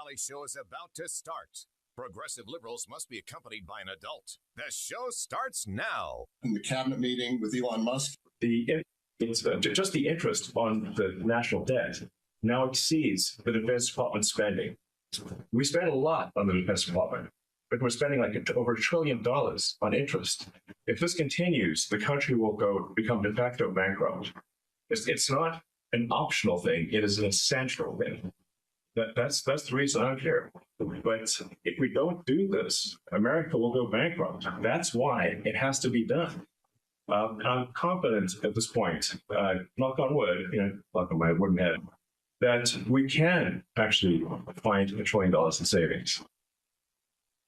Dalley Show is about to start. Progressive liberals must be accompanied by an adult. The show starts now. In the cabinet meeting with Elon Musk, just the interest on the national debt now exceeds the Defense Department spending. We spend a lot on the Defense Department, but we're spending over $1 trillion on interest. If this continues, the country will become de facto bankrupt. It's not an optional thing; it is an essential thing. That's the reason I'm here. But if we don't do this, America will go bankrupt. That's why it has to be done. I'm confident at this point, knock on wood, knock on my wooden head, that we can actually find $1 trillion in savings.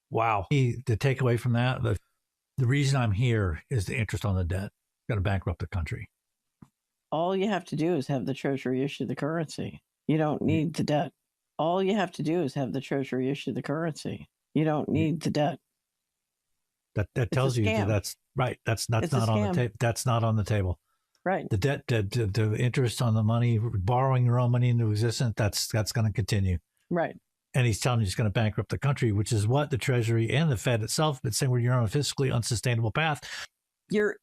Wow. The takeaway from that, the reason I'm here is the interest on the debt. Going to bankrupt the country. All you have to do is have the Treasury issue the currency. You don't need the debt. All you have to do is have the Treasury issue the currency. You don't need the debt. That tells you that's right. That's not on the table. That's not on the table. Right. The debt, the interest on the money, borrowing your own money into existence, that's going to continue. Right. And he's telling you he's going to bankrupt the country, which is what the Treasury and the Fed itself have been saying, you're on a fiscally unsustainable path.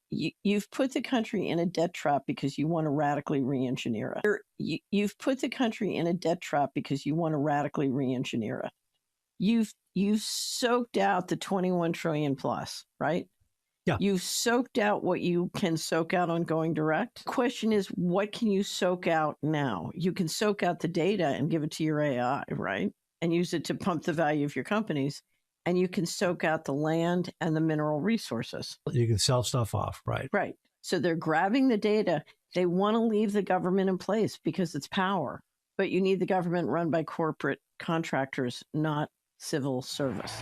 You've put the country in a debt trap because you want to radically re-engineer it. You've put the country in a debt trap because you want to radically re-engineer it. You've soaked out the 21 trillion plus, right? Yeah. You've soaked out what you can soak out on going direct. The question is, what can you soak out now? You can soak out the data and give it to your AI, right? And use it to pump the value of your companies. And you can soak out the land and the mineral resources. You can sell stuff off, right? Right. So they're grabbing the data. They want to leave the government in place because it's power. But you need the government run by corporate contractors, not civil service.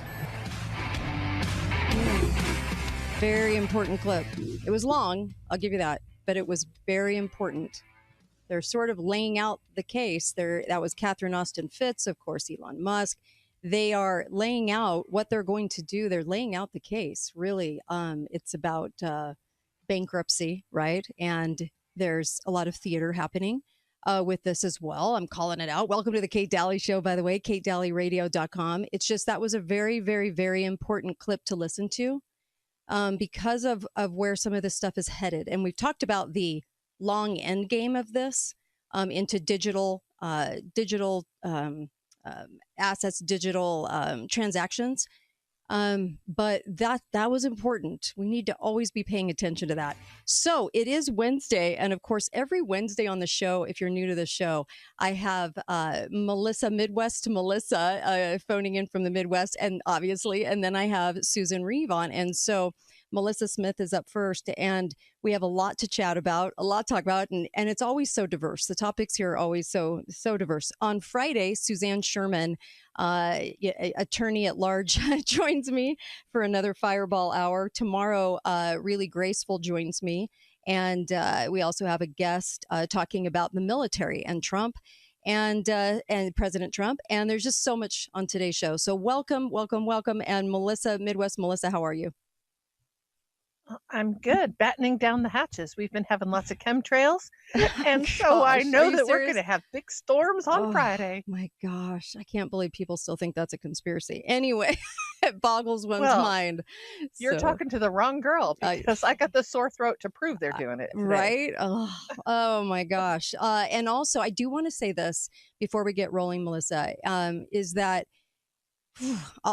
Very important clip. It was long, I'll give you that, but it was very important. They're sort of laying out the case. That was Catherine Austin Fitts, of course, Elon Musk. They are laying out what they're going to do. They're laying out the case, really. It's about bankruptcy, right? And there's a lot of theater happening with this as well. I'm calling it out. Welcome to the Kate Dalley Show, by the way, katedalleyradio.com. It's just that was a very, very, very important clip to listen to because of where some of this stuff is headed. And we've talked about the long end game of this into digital assets, digital transactions. But that was important. We need to always be paying attention to that. So it is Wednesday. And of course, every Wednesday on the show, if you're new to the show, I have Midwest Melissa phoning in from the Midwest, and then I have Susan Reeve on. And so Melissa Smith is up first, and we have a lot to chat about, a lot to talk about, and it's always so diverse. The topics here are always so diverse. On Friday, Suzanne Sherman, attorney at large, joins me for another Fireball Hour. Tomorrow, Really Graceful joins me, and we also have a guest talking about the military and Trump. And President Trump. And there's just so much on today's show. So welcome. And Melissa, Midwest Melissa, how are you? I'm good. Battening down the hatches. We've been having lots of chemtrails. And so I know that we're going to have big storms on Friday. My gosh. I can't believe people still think that's a conspiracy. Anyway, it boggles one's mind. You're talking to the wrong girl because I got the sore throat to prove they're doing it today. Right? Oh my gosh. And also, I do want to say this before we get rolling, Melissa, is that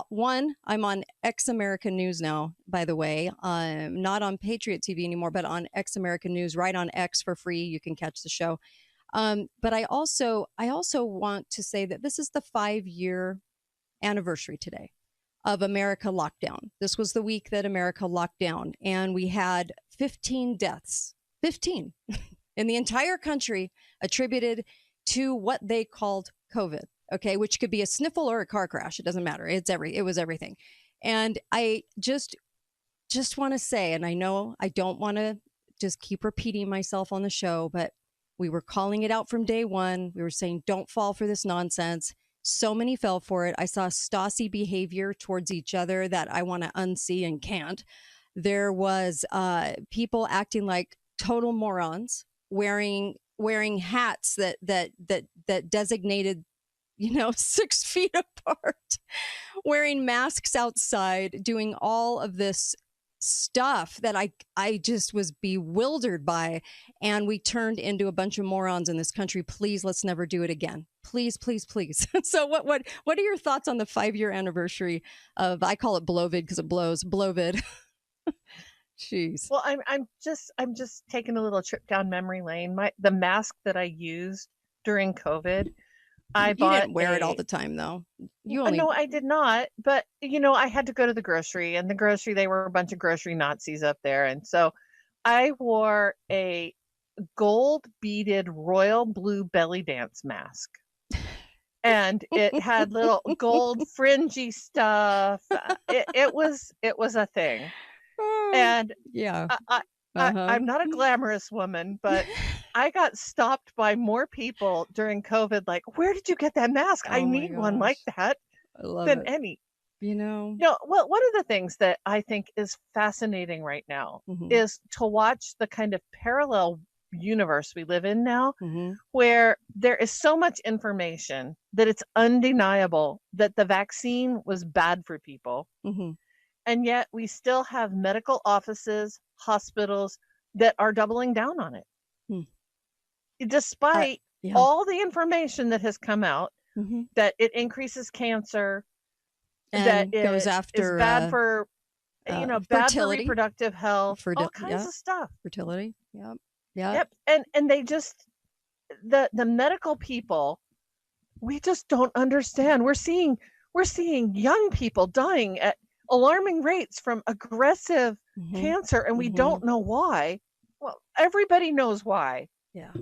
one, I'm on X American News now, by the way. I'm not on Patriot TV anymore, but on X American News, right on X for free. You can catch the show. But I also want to say that this is the 5-year anniversary today of America lockdown. This was the week that America locked down, and we had 15 deaths, 15 in the entire country attributed to what they called COVID. Okay, which could be a sniffle or a car crash. It doesn't matter. It was everything. And I just want to say, and I know I don't want to just keep repeating myself on the show, but we were calling it out from day one. We were saying, don't fall for this nonsense. So many fell for it. I saw Stasi behavior towards each other that I want to unsee and can't. There was people acting like total morons, wearing hats that designated 6 feet apart, wearing masks outside, doing all of this stuff that I just was bewildered by. And we turned into a bunch of morons in this country. Please, let's never do it again. Please, please, please. So what are your thoughts on the 5-year anniversary of, I call it Blovid because it blows, Blovid. Jeez. Well, I'm just taking a little trip down memory lane. The mask that I used during COVID, You didn't wear it all the time, though. No, I did not. But, I had to go to the grocery, and they were a bunch of grocery Nazis up there. And so I wore a gold beaded royal blue belly dance mask. And it had little gold fringy stuff. It was a thing. And yeah. I'm not a glamorous woman, but I got stopped by more people during COVID. Like, where did you get that mask? I need one like that than any. Well, one of the things that I think is fascinating right now is to watch the kind of parallel universe we live in now, where there is so much information that it's undeniable that the vaccine was bad for people. And yet we still have medical offices, hospitals that are doubling down on it. Despite all the information that has come out, that it increases cancer, and that it goes after is bad for, bad for reproductive health, all kinds of stuff. Fertility. Yep. And they just, the medical people, we just don't understand. We're seeing young people dying at alarming rates from aggressive cancer, and we don't know why. Well, everybody knows why. Yeah,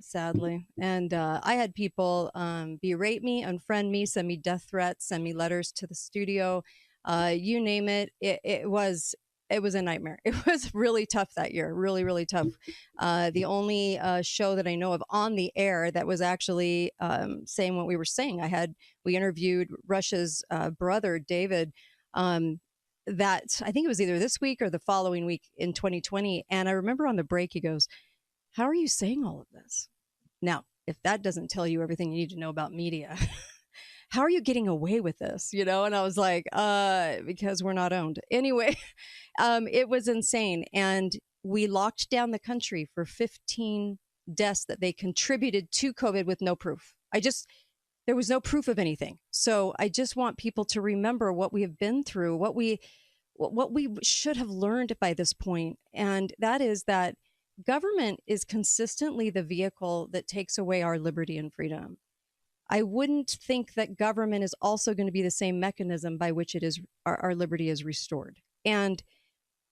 sadly. And I had people berate me, unfriend me, send me death threats, send me letters to the studio. You name it. It was a nightmare. It was really tough that year. Really, really tough. The only show that I know of on the air that was actually saying what we were saying. We interviewed Rush's brother, David, that I think it was either this week or the following week in 2020. And I remember on the break, he goes, "How are you saying all of this?" Now, if that doesn't tell you everything you need to know about media, how are you getting away with this? And I was like, because we're not owned. Anyway, it was insane. And we locked down the country for 15 deaths that they contributed to COVID with no proof. There was no proof of anything. So I just want people to remember what we have been through, what we should have learned by this point. And that is that government is consistently the vehicle that takes away our liberty and freedom. I wouldn't think that government is also going to be the same mechanism by which it is our liberty is restored. And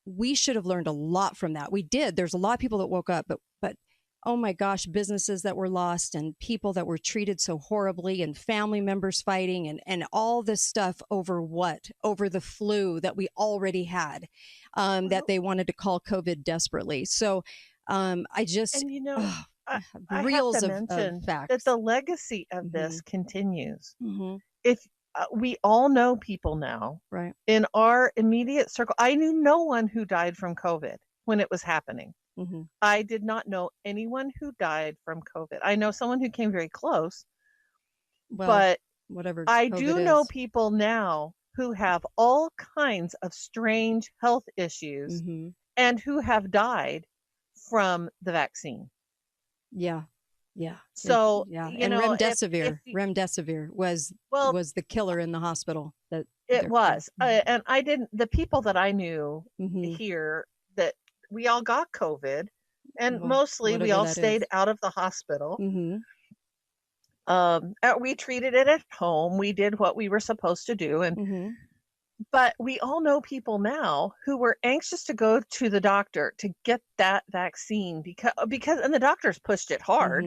we should have learned a lot from that. We did. There's a lot of people that woke up, but oh my gosh, businesses that were lost and people that were treated so horribly and family members fighting and all this stuff over what? Over the flu that we already had, that they wanted to call COVID desperately. So I just, I reels have to of mention facts. that the legacy of this continues. If we all know people now, right, in our immediate circle, I knew no one who died from COVID when it was happening. I did not know anyone who died from COVID. I know someone who came very close, but whatever. I COVID do know people now who have all kinds of strange health issues and who have died from the vaccine. Yeah. So, and remdesivir was the killer in the hospital. It was. And I didn't, the people that I knew here, that we all got COVID, and mostly we all stayed out of the hospital. We treated it at home. We did what we were supposed to do. But we all know people now who were anxious to go to the doctor to get that vaccine because and the doctors pushed it hard.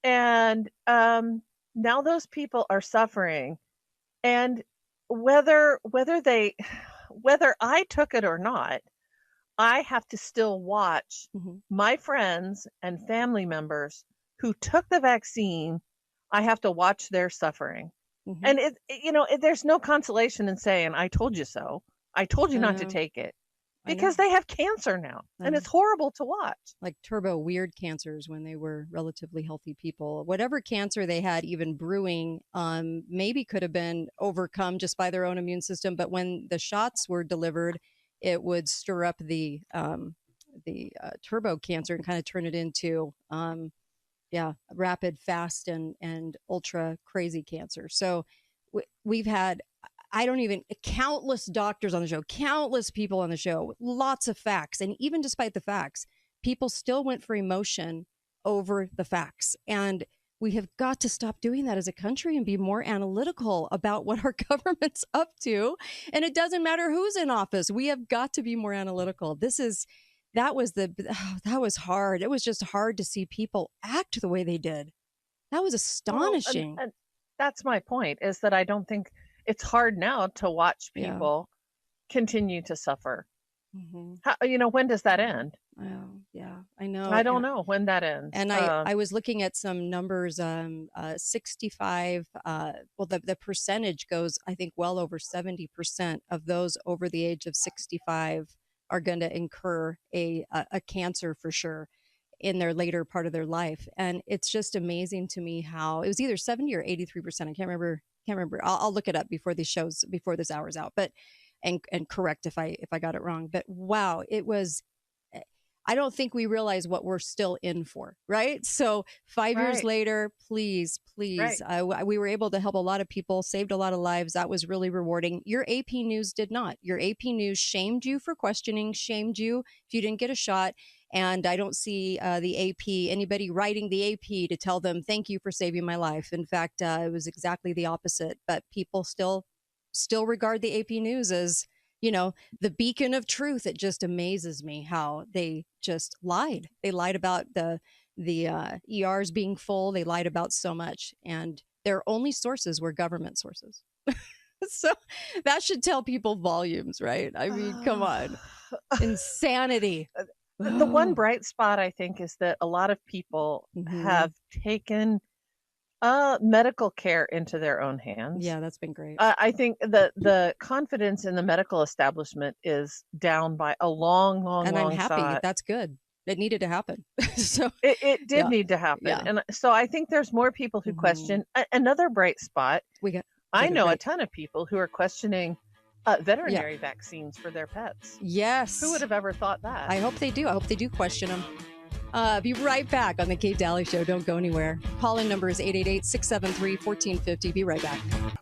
And now those people are suffering. And whether I took it or not, I have to still watch my friends and family members who took the vaccine. I have to watch their suffering. And there's no consolation in saying, "I told you so. I told you not to take it." because they have cancer now, and it's horrible to watch. Like turbo weird cancers when they were relatively healthy people. Whatever cancer they had even brewing, maybe could have been overcome just by their own immune system. But when the shots were delivered, it would stir up the turbo cancer and kind of turn it into rapid, fast, and ultra crazy cancer. So we've had, countless doctors on the show, countless people on the show, lots of facts. And even despite the facts, people still went for emotion over the facts. And we have got to stop doing that as a country and be more analytical about what our government's up to. And it doesn't matter who's in office. We have got to be more analytical. That was hard. It was just hard to see people act the way they did. That was astonishing. Well, and that's my point, is that I don't think it's hard now to watch people continue to suffer. Mm-hmm. How, when does that end? Oh, yeah, I know. I don't know when that ends. And I was looking at some numbers, 65, the percentage goes, I think, well over 70% of those over the age of 65 are going to incur a cancer for sure in their later part of their life. And it's just amazing to me how it was either 70 or 83%. I can't remember. I'll look it up before this hour's out, but and correct if I got it wrong. But wow, it was, I don't think we realize what we're still in for, right? So 5 years later, please, we were able to help a lot of people, saved a lot of lives. That was really rewarding. Your AP News did not. Your AP News shamed you for questioning, shamed you if you didn't get a shot. And I don't see the AP, anybody writing the AP to tell them, thank you for saving my life. In fact, it was exactly the opposite. But people still regard the AP News as, the beacon of truth. It just amazes me how they just lied. They lied about the ERs being full. They lied about so much. And their only sources were government sources. So that should tell people volumes, right? I mean, come on. Insanity. The one bright spot, I think, is that a lot of people have taken medical care into their own hands. Yeah, that's been great. I think the confidence in the medical establishment is down by a long and I'm happy. shot. That's good. It needed to happen. So it did need to happen. Yeah. And so I think there's more people who question. Another bright spot, I know a ton of people who are questioning veterinary vaccines for their pets. Yes. Who would have ever thought that? I hope they do. I hope they do question them. Be right back on the Kate Dalley Show. Don't go anywhere. Call-in number is 888-673-1450. Be right back.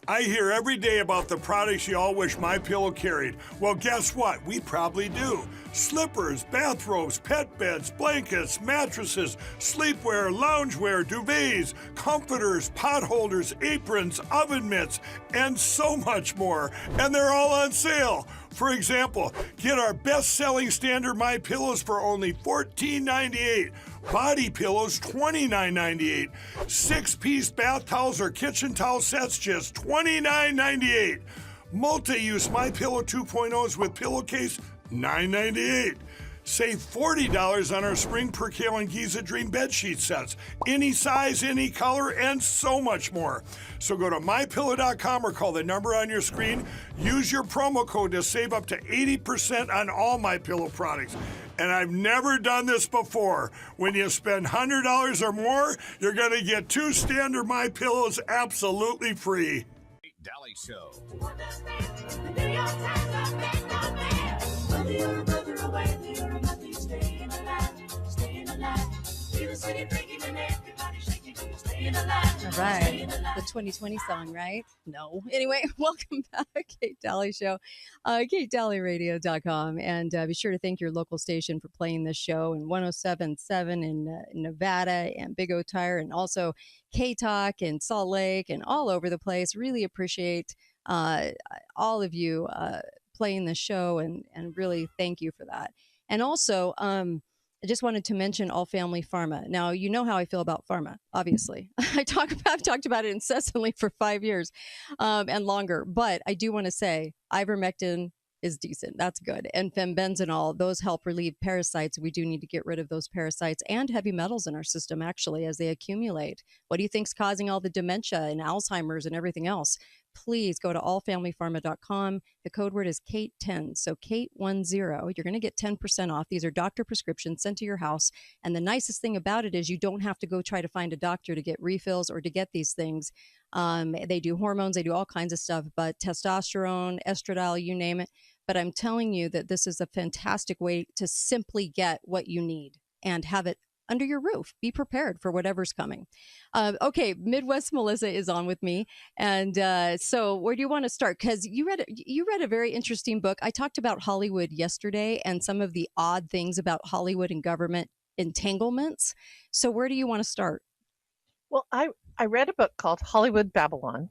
I hear every day about the products you all wish MyPillow carried. Well, guess what? We probably do. Slippers, bathrobes, pet beds, blankets, mattresses, sleepwear, loungewear, duvets, comforters, pot holders, aprons, oven mitts, and so much more. And they're all on sale. For example, get our best-selling standard MyPillows for only $14.98. Body pillows, $29.98. 6-piece bath towels or kitchen towel sets, just $29.98. Multi-use MyPillow 2.0s with pillowcase, $9.98. Save $40 on our Spring Percale and Giza Dream bedsheet sets. Any size, any color, and so much more. So go to MyPillow.com or call the number on your screen. Use your promo code to save up to 80% on all MyPillow products. And I've never done this before. When you spend $100 or more, you're going to get 2 standard MyPillows absolutely free. Dalley Show. All right. The 2020 song, right? No. Anyway, welcome back. Kate Dalley Show. KateDalleyRadio.com. And be sure to thank your local station for playing this show in 107.7 in Nevada and Big O Tire, and also K-Talk and Salt Lake and all over the place. Really appreciate all of you playing the show, and really thank you for that. And also, I just wanted to mention All Family Pharma. Now, you know how I feel about pharma, obviously. I've talked about it incessantly for 5 years and longer. But I do want to say ivermectin is decent. That's good. And fembenzenol, those help relieve parasites. We do need to get rid of those parasites and heavy metals in our system, actually, as they accumulate. What do you think's causing all the dementia and Alzheimer's and everything else? please go to allfamilypharma.com. The code word is Kate10. So Kate10, you're going to get 10% off. These are doctor prescriptions sent to your house. And the nicest thing about it is you don't have to go try to find a doctor to get refills or to get these things. They do hormones, they do all kinds of stuff, but testosterone, estradiol, you name it. But I'm telling you that this is a fantastic way to simply get what you need and have it under your roof. Be prepared for whatever's coming. Okay, Midwest Melissa is on with me. And so where do you want to start? Because you read a very interesting book. I talked about Hollywood yesterday and some of the odd things about Hollywood and government entanglements. So where do you want to start? Well, I read a book called Hollywood Babylon,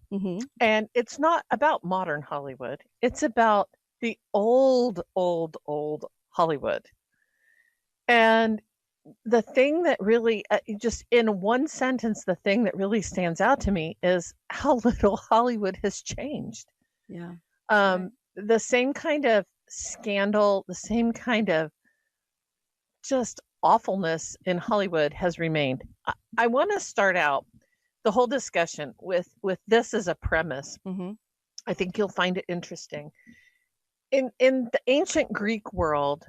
and it's not about modern Hollywood. It's about the old Hollywood. And the thing that really, just in one sentence, the thing that really stands out to me is how little Hollywood has changed. Yeah. The same kind of scandal, the same kind of just awfulness in Hollywood has remained. I want to start out the whole discussion with this as a premise. I think you'll find it interesting. In the ancient Greek world,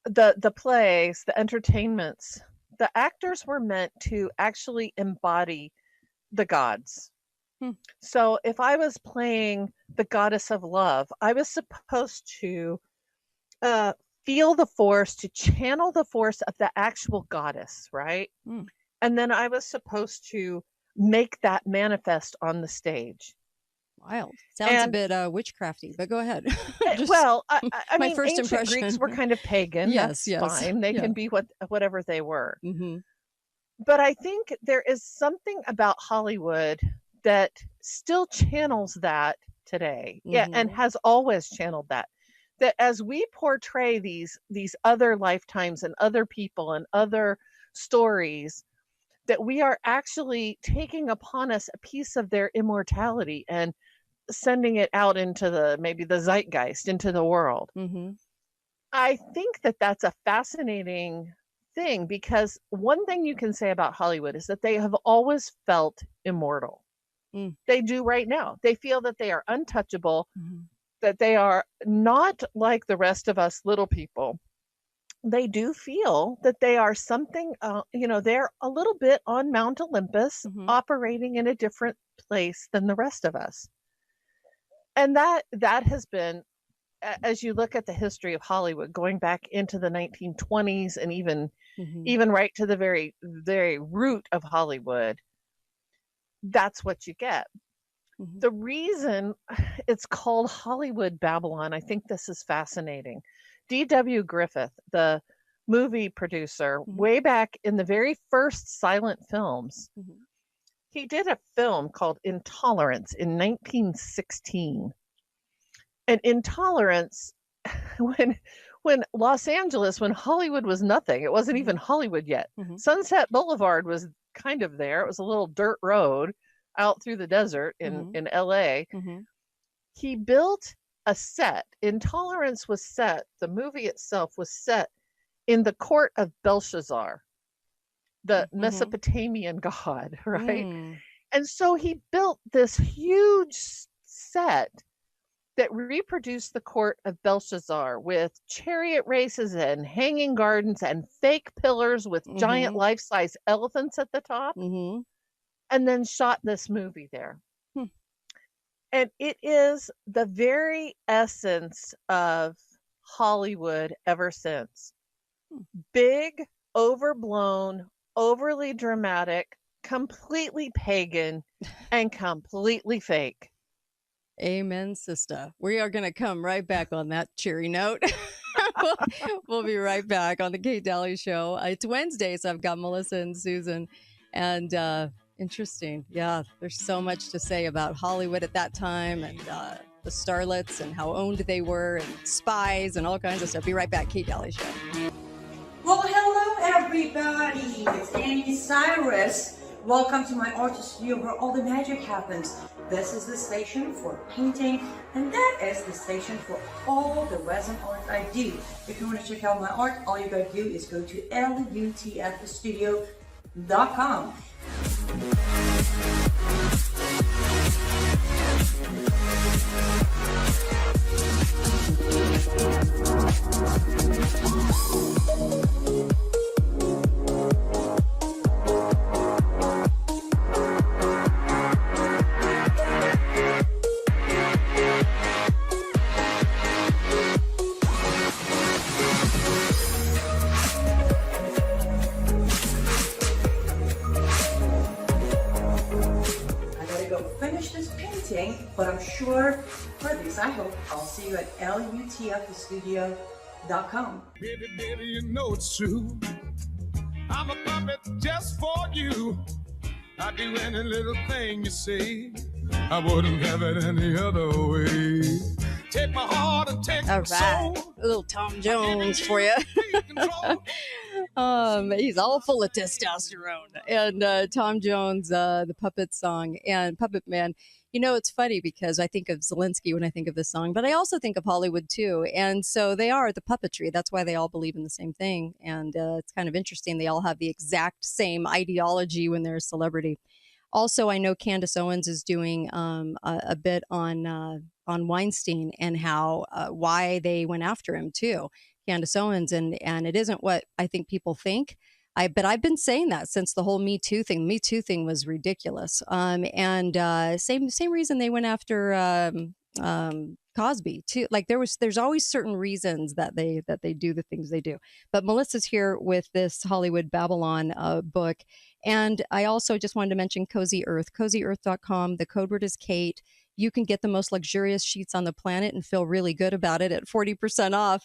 the plays, the entertainments, the actors were meant to actually embody the gods. So if I was playing the goddess of love, I was supposed to feel the force, to channel the force of the actual goddess, right? And then I was supposed to make that manifest on the stage. Wild. Sounds a bit witchcrafty, but go ahead. Well, I my mean, first ancient impression. Greeks were kind of pagan. Yes, That's fine. They can be whatever they were. But I think there is something about Hollywood that still channels that today. Yeah, and has always channeled that. That as we portray these other lifetimes and other people and other stories, that we are actually taking upon us a piece of their immortality and sending it out into maybe the zeitgeist, into the world. I think that that's a fascinating thing, because one thing you can say about Hollywood is that they have always felt immortal. They do right now. They feel that they are untouchable, that they are not like the rest of us little people. They do feel that they are something, they're a little bit on Mount Olympus, operating in a different place than the rest of us. And that has been, as you look at the history of Hollywood, going back into the 1920s and even right to the very, very root of Hollywood, that's what you get. The reason it's called Hollywood Babylon, I think this is fascinating. D.W. Griffith, the movie producer, way back in the very first silent films, he did a film called Intolerance in 1916. And Intolerance, when Los Angeles, when Hollywood was nothing, it wasn't even Hollywood yet. Sunset Boulevard was kind of there. It was a little dirt road out through the desert in LA. He built a set. Intolerance was set, the movie itself was set in the court of Belshazzar, the Mesopotamian god, right? And so he built this huge set that reproduced the court of Belshazzar with chariot races and hanging gardens and fake pillars with giant life-size elephants at the top, and then shot this movie there. And it is the very essence of Hollywood ever since. Big, overblown, overly dramatic, completely pagan, and completely fake. Amen, sister. We are going to come right back on that cheery note. We'll be right back on the Kate Dalley Show. It's Wednesday, so I've got Melissa and Susan. And interesting. Yeah, there's so much to say about Hollywood at that time and the starlets and how owned they were and spies and all kinds of stuff. Be right back. Kate Dalley Show. Well, hello, everybody. It's Annie Cyrus. Welcome to my art studio where all the magic happens. This is the station for painting, and that is the station for all the resin art I do. If you want to check out my art, all you gotta do is go to lutfstudio.com. I gotta go finish this painting, but I'm sure, or at least I hope, I'll see you at lutfthestudio.com. Baby, baby, you know it's true. I'm a puppet just for you. I'd do any little thing you say. I wouldn't have it any other way. Take my heart and take my soul. A little Tom Jones for you. He's all full of testosterone. And Tom Jones, the Puppet song, and Puppet Man. You know, it's funny because I think of Zelensky when I think of this song, but I also think of Hollywood too. And so they are the puppetry. That's why they all believe in the same thing. And it's kind of interesting. They all have the exact same ideology when they're a celebrity. Also, I know Candace Owens is doing a bit on Weinstein and how why they went after him too. Candace Owens, and it isn't what I think people think. But I've been saying that since the whole Me Too thing. Me Too thing was ridiculous. And same reason they went after Cosby too. Like there's always certain reasons that they do the things they do. But Melissa's here with this Hollywood Babylon book. And I also just wanted to mention Cozy Earth, CozyEarth.com. The code word is Kate. You can get the most luxurious sheets on the planet and feel really good about it at 40% off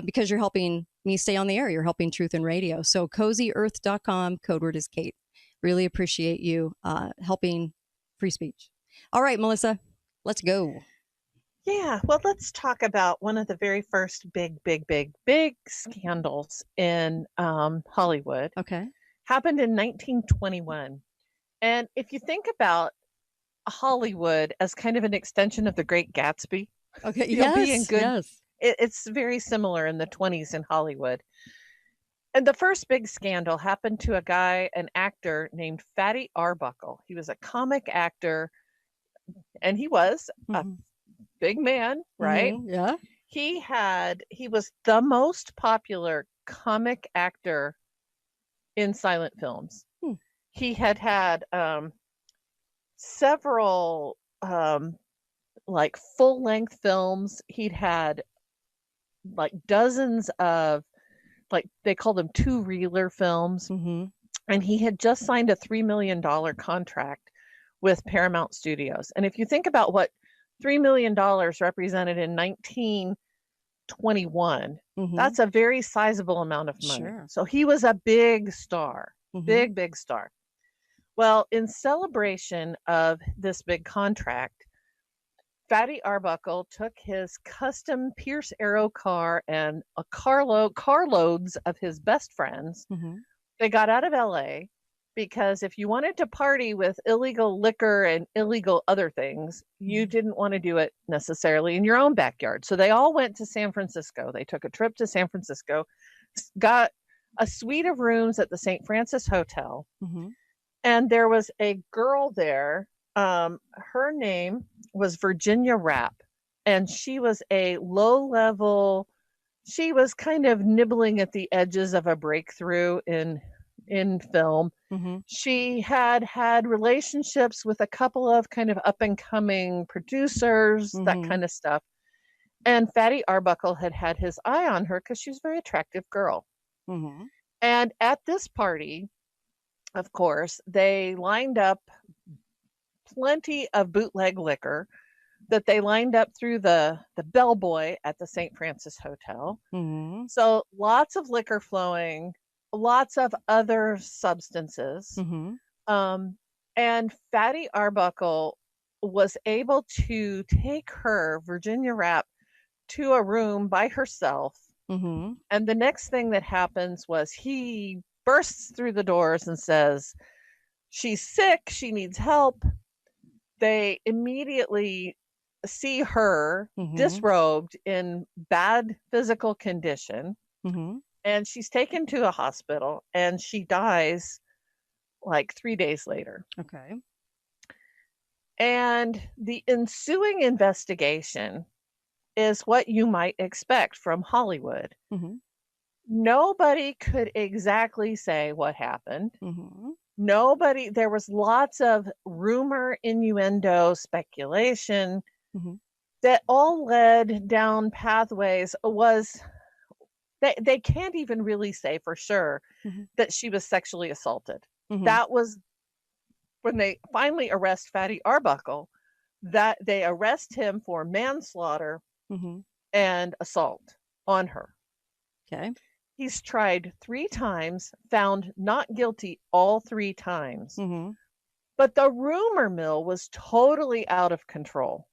because you're helping me stay on the air. You're helping Truth in Radio. So CozyEarth.com, code word is Kate. Really appreciate you helping free speech. All right, Melissa, let's go. Yeah, well, let's talk about one of the very first big scandals in Hollywood. Okay. Happened in 1921. And if you think about Hollywood as kind of an extension of the Great Gatsby. Okay, yes. It's very similar in the 20s in Hollywood. And the first big scandal happened to a guy, an actor named Fatty Arbuckle. He was a comic actor, and he was a big man, right? Yeah. He was the most popular comic actor in silent films. He had several like full-length films. He'd had like dozens of, like, they called them two-reeler films. And he had just signed a $3 million contract with Paramount Studios. And if you think about what $3 million represented in 1921, that's a very sizable amount of money. Sure. So he was a big star, big star. Well, in celebration of this big contract, Fatty Arbuckle took his custom Pierce Arrow car and a carloads of his best friends. They got out of LA because if you wanted to party with illegal liquor and illegal other things, you didn't want to do it necessarily in your own backyard. So they all went to San Francisco. They took a trip to San Francisco, got a suite of rooms at the St. Francis Hotel. And there was a girl there. Her name was Virginia Rapp, and she was a low-level. She was kind of nibbling at the edges of a breakthrough in film. She had relationships with a couple of kind of up-and-coming producers, that kind of stuff. And Fatty Arbuckle had his eye on her because she was a very attractive girl. And at this party, of course, they lined up plenty of bootleg liquor that they lined up through the bellboy at the St. Francis Hotel. So lots of liquor flowing, lots of other substances. And Fatty Arbuckle was able to take her, Virginia Rapp, to a room by herself. And the next thing that happens was he bursts through the doors and says, she's sick, she needs help. They immediately see her disrobed in bad physical condition. And she's taken to a hospital and she dies like 3 days later. Okay. And the ensuing investigation is what you might expect from Hollywood. Mm-hmm. Nobody could exactly say what happened. Mm-hmm. There was lots of rumor, innuendo, speculation that all led down pathways. They can't even really say for sure that she was sexually assaulted. That was when they finally arrest Fatty Arbuckle, that they arrest him for manslaughter and assault on her. Okay. He's tried 3 times, found not guilty all 3 times. But the rumor mill was totally out of control.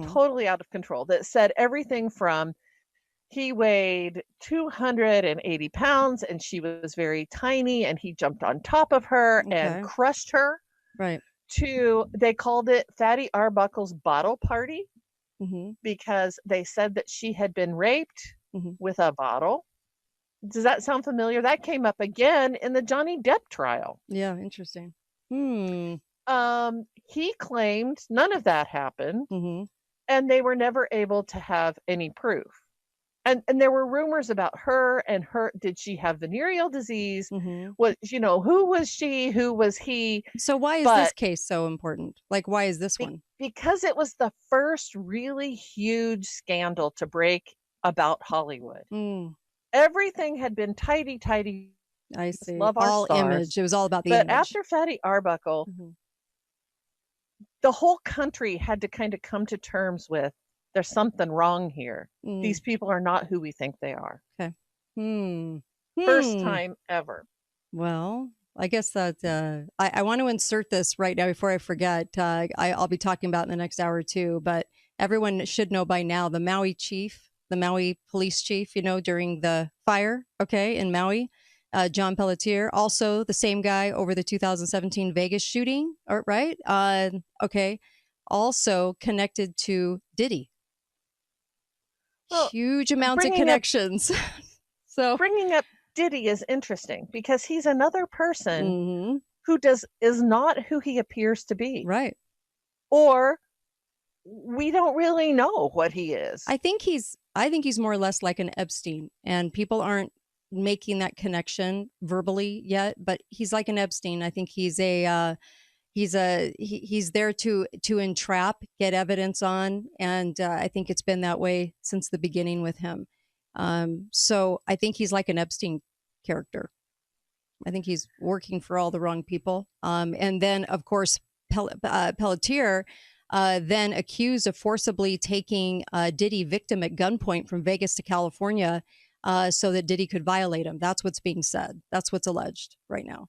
Totally out of control. That said everything from he weighed 280 pounds and she was very tiny and he jumped on top of her and crushed her. Right. To, they called it Fatty Arbuckle's bottle party because they said that she had been raped with a bottle. Does that sound familiar? That came up again in the Johnny Depp trial. Yeah, interesting. He claimed none of that happened, and they were never able to have any proof. And there were rumors about her and her. Did she have venereal disease? Was, who was she? Who was he? So why is this case so important? Like, why is this one? Because it was the first really huge scandal to break about Hollywood. Everything had been tidy. I see. Love our all stars. Image. It was all about the but image. After Fatty Arbuckle, the whole country had to kind of come to terms with there's something wrong here. These people are not who we think they are. Okay. First time ever. Well, I guess that I want to insert this right now before I forget. I'll be talking about in the next hour or two, but everyone should know by now the Maui Police Chief, during the fire, in Maui, John Pelletier, also the same guy over the 2017 Vegas shooting, right? Also connected to Diddy. Well, huge amounts of connections. So bringing up Diddy is interesting because he's another person who is not who he appears to be. Right. Or we don't really know what he is. I think he's more or less like an Epstein, and people aren't making that connection verbally yet, but he's like an Epstein. I think he's there to entrap, get evidence on, and I think it's been that way since the beginning with him. So I think he's like an Epstein character. I think he's working for all the wrong people. And then, of course, Pelletier then accused of forcibly taking Diddy victim at gunpoint from Vegas to California so that Diddy could violate him. That's what's being said. That's what's alleged right now.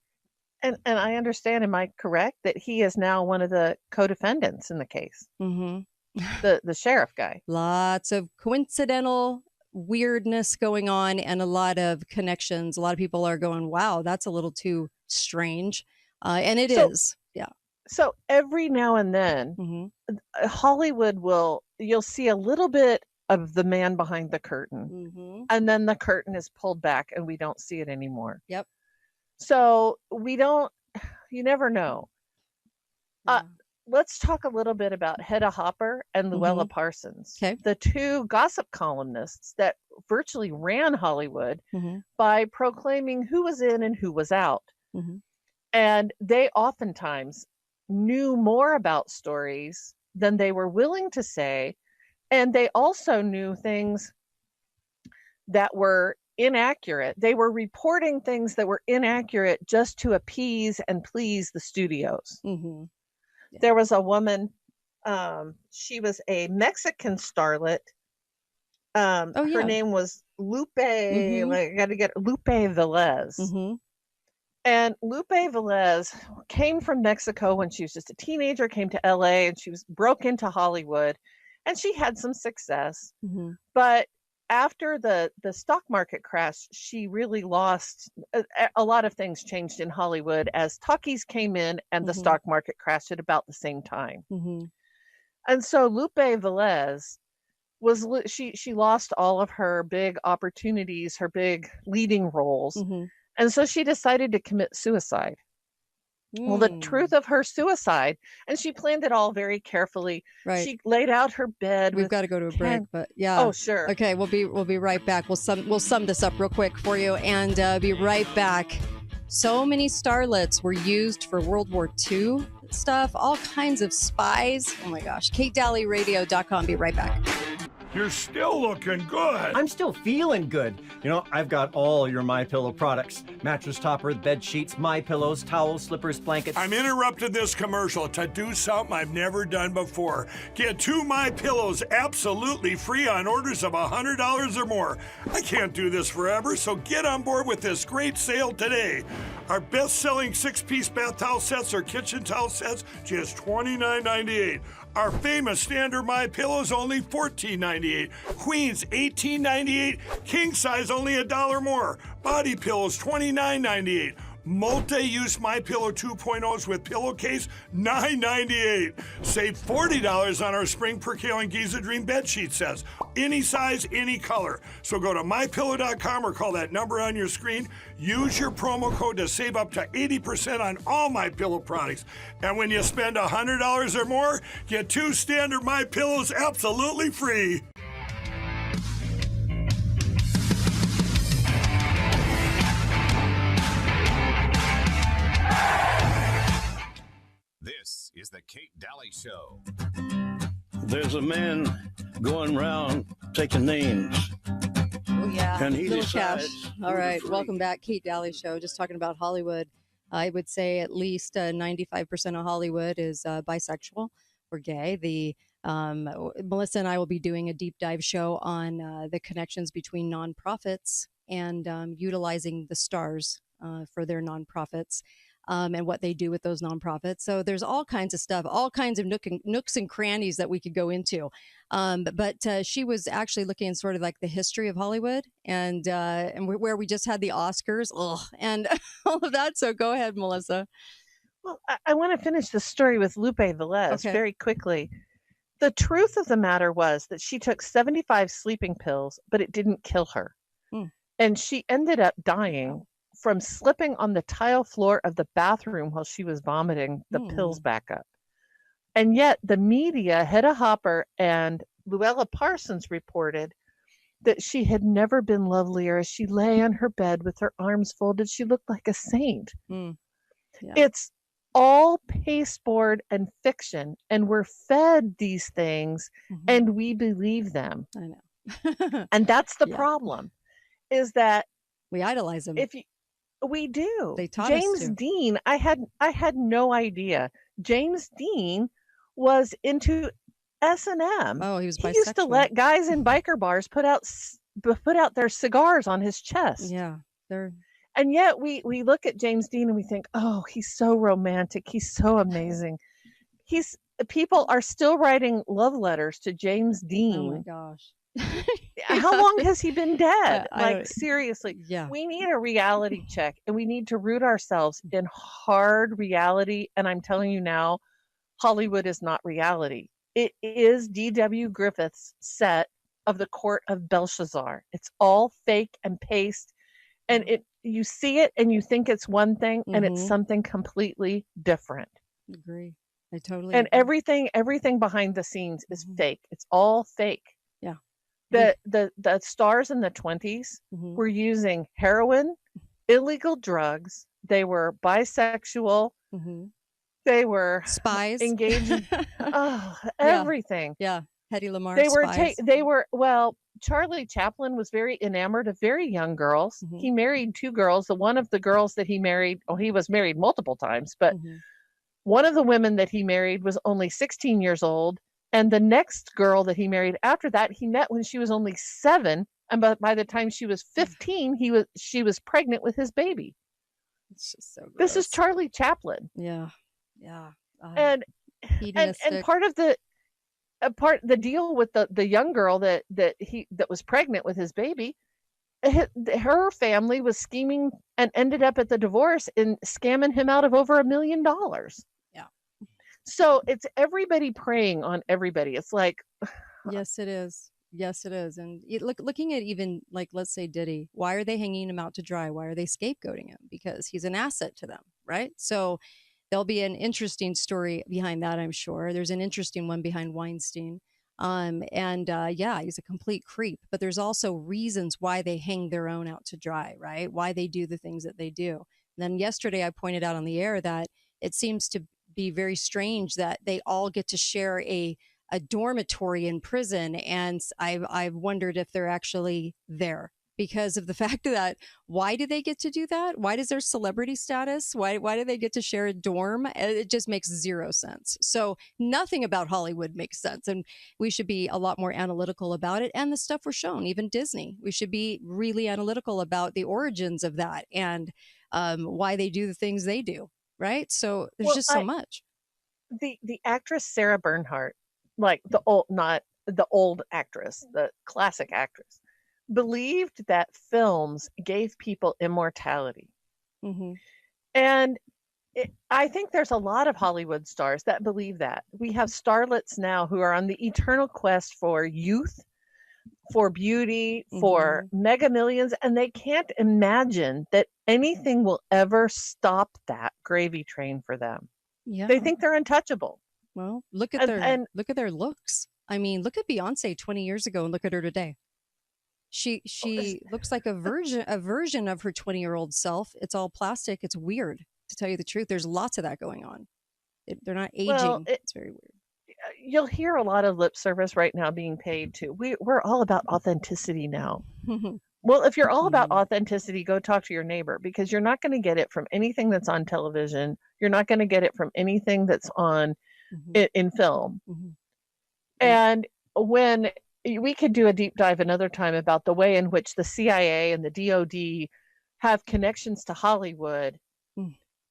And I understand, am I correct, that he is now one of the co-defendants in the case? The sheriff guy. Lots of coincidental weirdness going on and a lot of connections. A lot of people are going, wow, that's a little too strange. And it is. Yeah. So every now and then, Hollywood you'll see a little bit of the man behind the curtain. And then the curtain is pulled back and we don't see it anymore. Yep. So you never know. Let's talk a little bit about Hedda Hopper and Luella Parsons, the 2 gossip columnists that virtually ran Hollywood by proclaiming who was in and who was out. And they oftentimes knew more about stories than they were willing to say. And they also knew things that were inaccurate. They were reporting things that were inaccurate just to appease and please the studios. There was a woman, she was a Mexican starlet. Her name was Lupe, I got to get Lupe Velez. And Lupe Velez came from Mexico when she was just a teenager, came to LA, and she broke into Hollywood, and she had some success. But after the stock market crash, she really lost. A lot of things changed in Hollywood as talkies came in and the stock market crashed at about the same time. And so Lupe Velez she lost all of her big opportunities, her big leading roles. And so she decided to commit suicide. Well, the truth of her suicide, and she planned it all very carefully. Right. She laid out her bed. We've got to go to a break, but yeah. Oh, sure. Okay, we'll be right back. We'll sum this up real quick for you and be right back. So many starlets were used for World War II stuff, all kinds of spies. Oh my gosh. KateDalleyRadio.com. Be right back. You're still looking good. I'm still feeling good. You know, I've got all your MyPillow products. Mattress topper, bed sheets, MyPillows, towels, slippers, blankets. I'm interrupting this commercial to do something I've never done before. Get 2 MyPillows absolutely free on orders of $100 or more. I can't do this forever, so get on board with this great sale today. Our best-selling 6-piece bath towel sets or kitchen towel sets, just $29.98. Our famous standard MyPillows only $14.98. Queens $18.98. King size only $1 more. Body pillows $29.98. Multi-use MyPillow 2.0s with pillowcase $9.98. Save $40 on our Spring Percale and Giza Dream bedsheet sets. Any size, any color. So go to MyPillow.com or call that number on your screen. Use your promo code to save up to 80% on all MyPillow products. And when you spend $100 or more, get 2 standard MyPillows absolutely free. This is the Kate Dalley Show. There's a man going around taking names. Oh, yeah. And he Little decides Cash. All right. Welcome back. Kate Dalley Show. Just talking about Hollywood. I would say at least 95% of Hollywood is bisexual or gay. Melissa and I will be doing a deep dive show on the connections between nonprofits and utilizing the stars for their nonprofits. And what they do with those nonprofits. So there's all kinds of stuff, all kinds of nooks and crannies that we could go into. But she was actually looking at sort of like the history of Hollywood and where we just had the Oscars and all of that. So go ahead, Melissa. Well, I want to finish the story with Lupe Velez very quickly. The truth of the matter was that she took 75 sleeping pills, but it didn't kill her. And she ended up dying from slipping on the tile floor of the bathroom while she was vomiting the pills back up. And yet the media, Hedda Hopper and Luella Parsons reported that she had never been lovelier. As she lay on her bed with her arms folded, she looked like a saint. Yeah. It's all pasteboard and fiction, and we're fed these things and we believe them. I know. And that's the problem, is that we idolize them. We do. They taught James us to. Dean, I had no idea. James Dean was into S&M. Oh, he was bisexual. He used to let guys in biker bars put out their cigars on his chest. Yeah, and yet we look at James Dean and we think, oh, he's so romantic. He's so amazing. People are still writing love letters to James Dean. Oh my gosh. How long has he been dead? Seriously. Yeah. We need a reality check, and we need to root ourselves in hard reality. And I'm telling you now, Hollywood is not reality. It is D.W. Griffith's set of the Court of Belshazzar. It's all fake and paste. And you see it and you think it's one thing, and it's something completely different. Agree. I totally And agree. everything behind the scenes is fake. It's all fake. Yeah. The stars in the 20s were using heroin, illegal drugs. They were bisexual. They were spies, engaged in everything. Yeah. Hedy Lamarr. They were Charlie Chaplin was very enamored of very young girls. He married 2 girls. One of the girls that he married, he was married multiple times, but one of the women that he married was only 16 years old. And the next girl that he married after that, he met when she was only 7. And by the time she was 15, she was pregnant with his baby. It's just so gross. This is Charlie Chaplin. Yeah. Yeah. And part of the deal with the young girl that was pregnant with his baby, her family was scheming and ended up at the divorce and scamming him out of over $1 million. So it's everybody preying on everybody. It's like, yes, it is. Yes, it is. And looking at even like, let's say Diddy, why are they hanging him out to dry? Why are they scapegoating him? Because he's an asset to them, right? So there'll be an interesting story behind that, I'm sure. There's an interesting one behind Weinstein. Yeah, he's a complete creep, but there's also reasons why they hang their own out to dry, right? Why they do the things that they do. And then yesterday I pointed out on the air that it seems to be very strange that they all get to share a dormitory in prison. And I've wondered if they're actually there because of the fact that why do they get to do that? Why does their celebrity status? Why do they get to share a dorm? It just makes zero sense. So nothing about Hollywood makes sense. And we should be a lot more analytical about it. And the stuff we're shown, even Disney, we should be really analytical about the origins of that and why they do the things they do. Right. So there's just so much. The actress Sarah Bernhardt, like not the old actress, the classic actress, believed that films gave people immortality. Mm-hmm. And I think there's a lot of Hollywood stars that believe that. We have starlets now who are on the eternal quest for youth, for beauty, for mega millions, and they can't imagine that anything will ever stop that gravy train for them. Yeah. They think they're untouchable. Well, look at their looks. I mean, look at Beyonce 20 years ago and look at her today. She looks like a version of her 20-year-old self. It's all plastic. It's weird, to tell you the truth. There's lots of that going on. They're not aging. Well, it's very weird. You'll hear a lot of lip service right now being paid to. We're all about authenticity now. Well, if you're all about authenticity, go talk to your neighbor, because you're not going to get it from anything that's on television. You're not going to get it from anything that's on in film. And when we could do a deep dive another time about the way in which the CIA and the DOD have connections to Hollywood.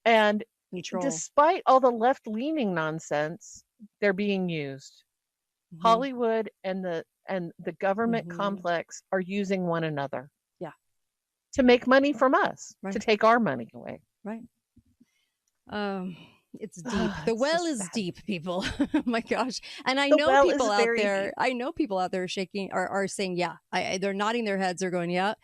And despite all the left-leaning nonsense, they're being used. Hollywood and the government complex are using one another. Yeah. To make money from us, to take our money away. Right. It's deep. The well is deep, people. Oh my gosh. And I know people out there, deep. I know people out there shaking are saying, yeah, they're nodding their heads. They're going, yeah,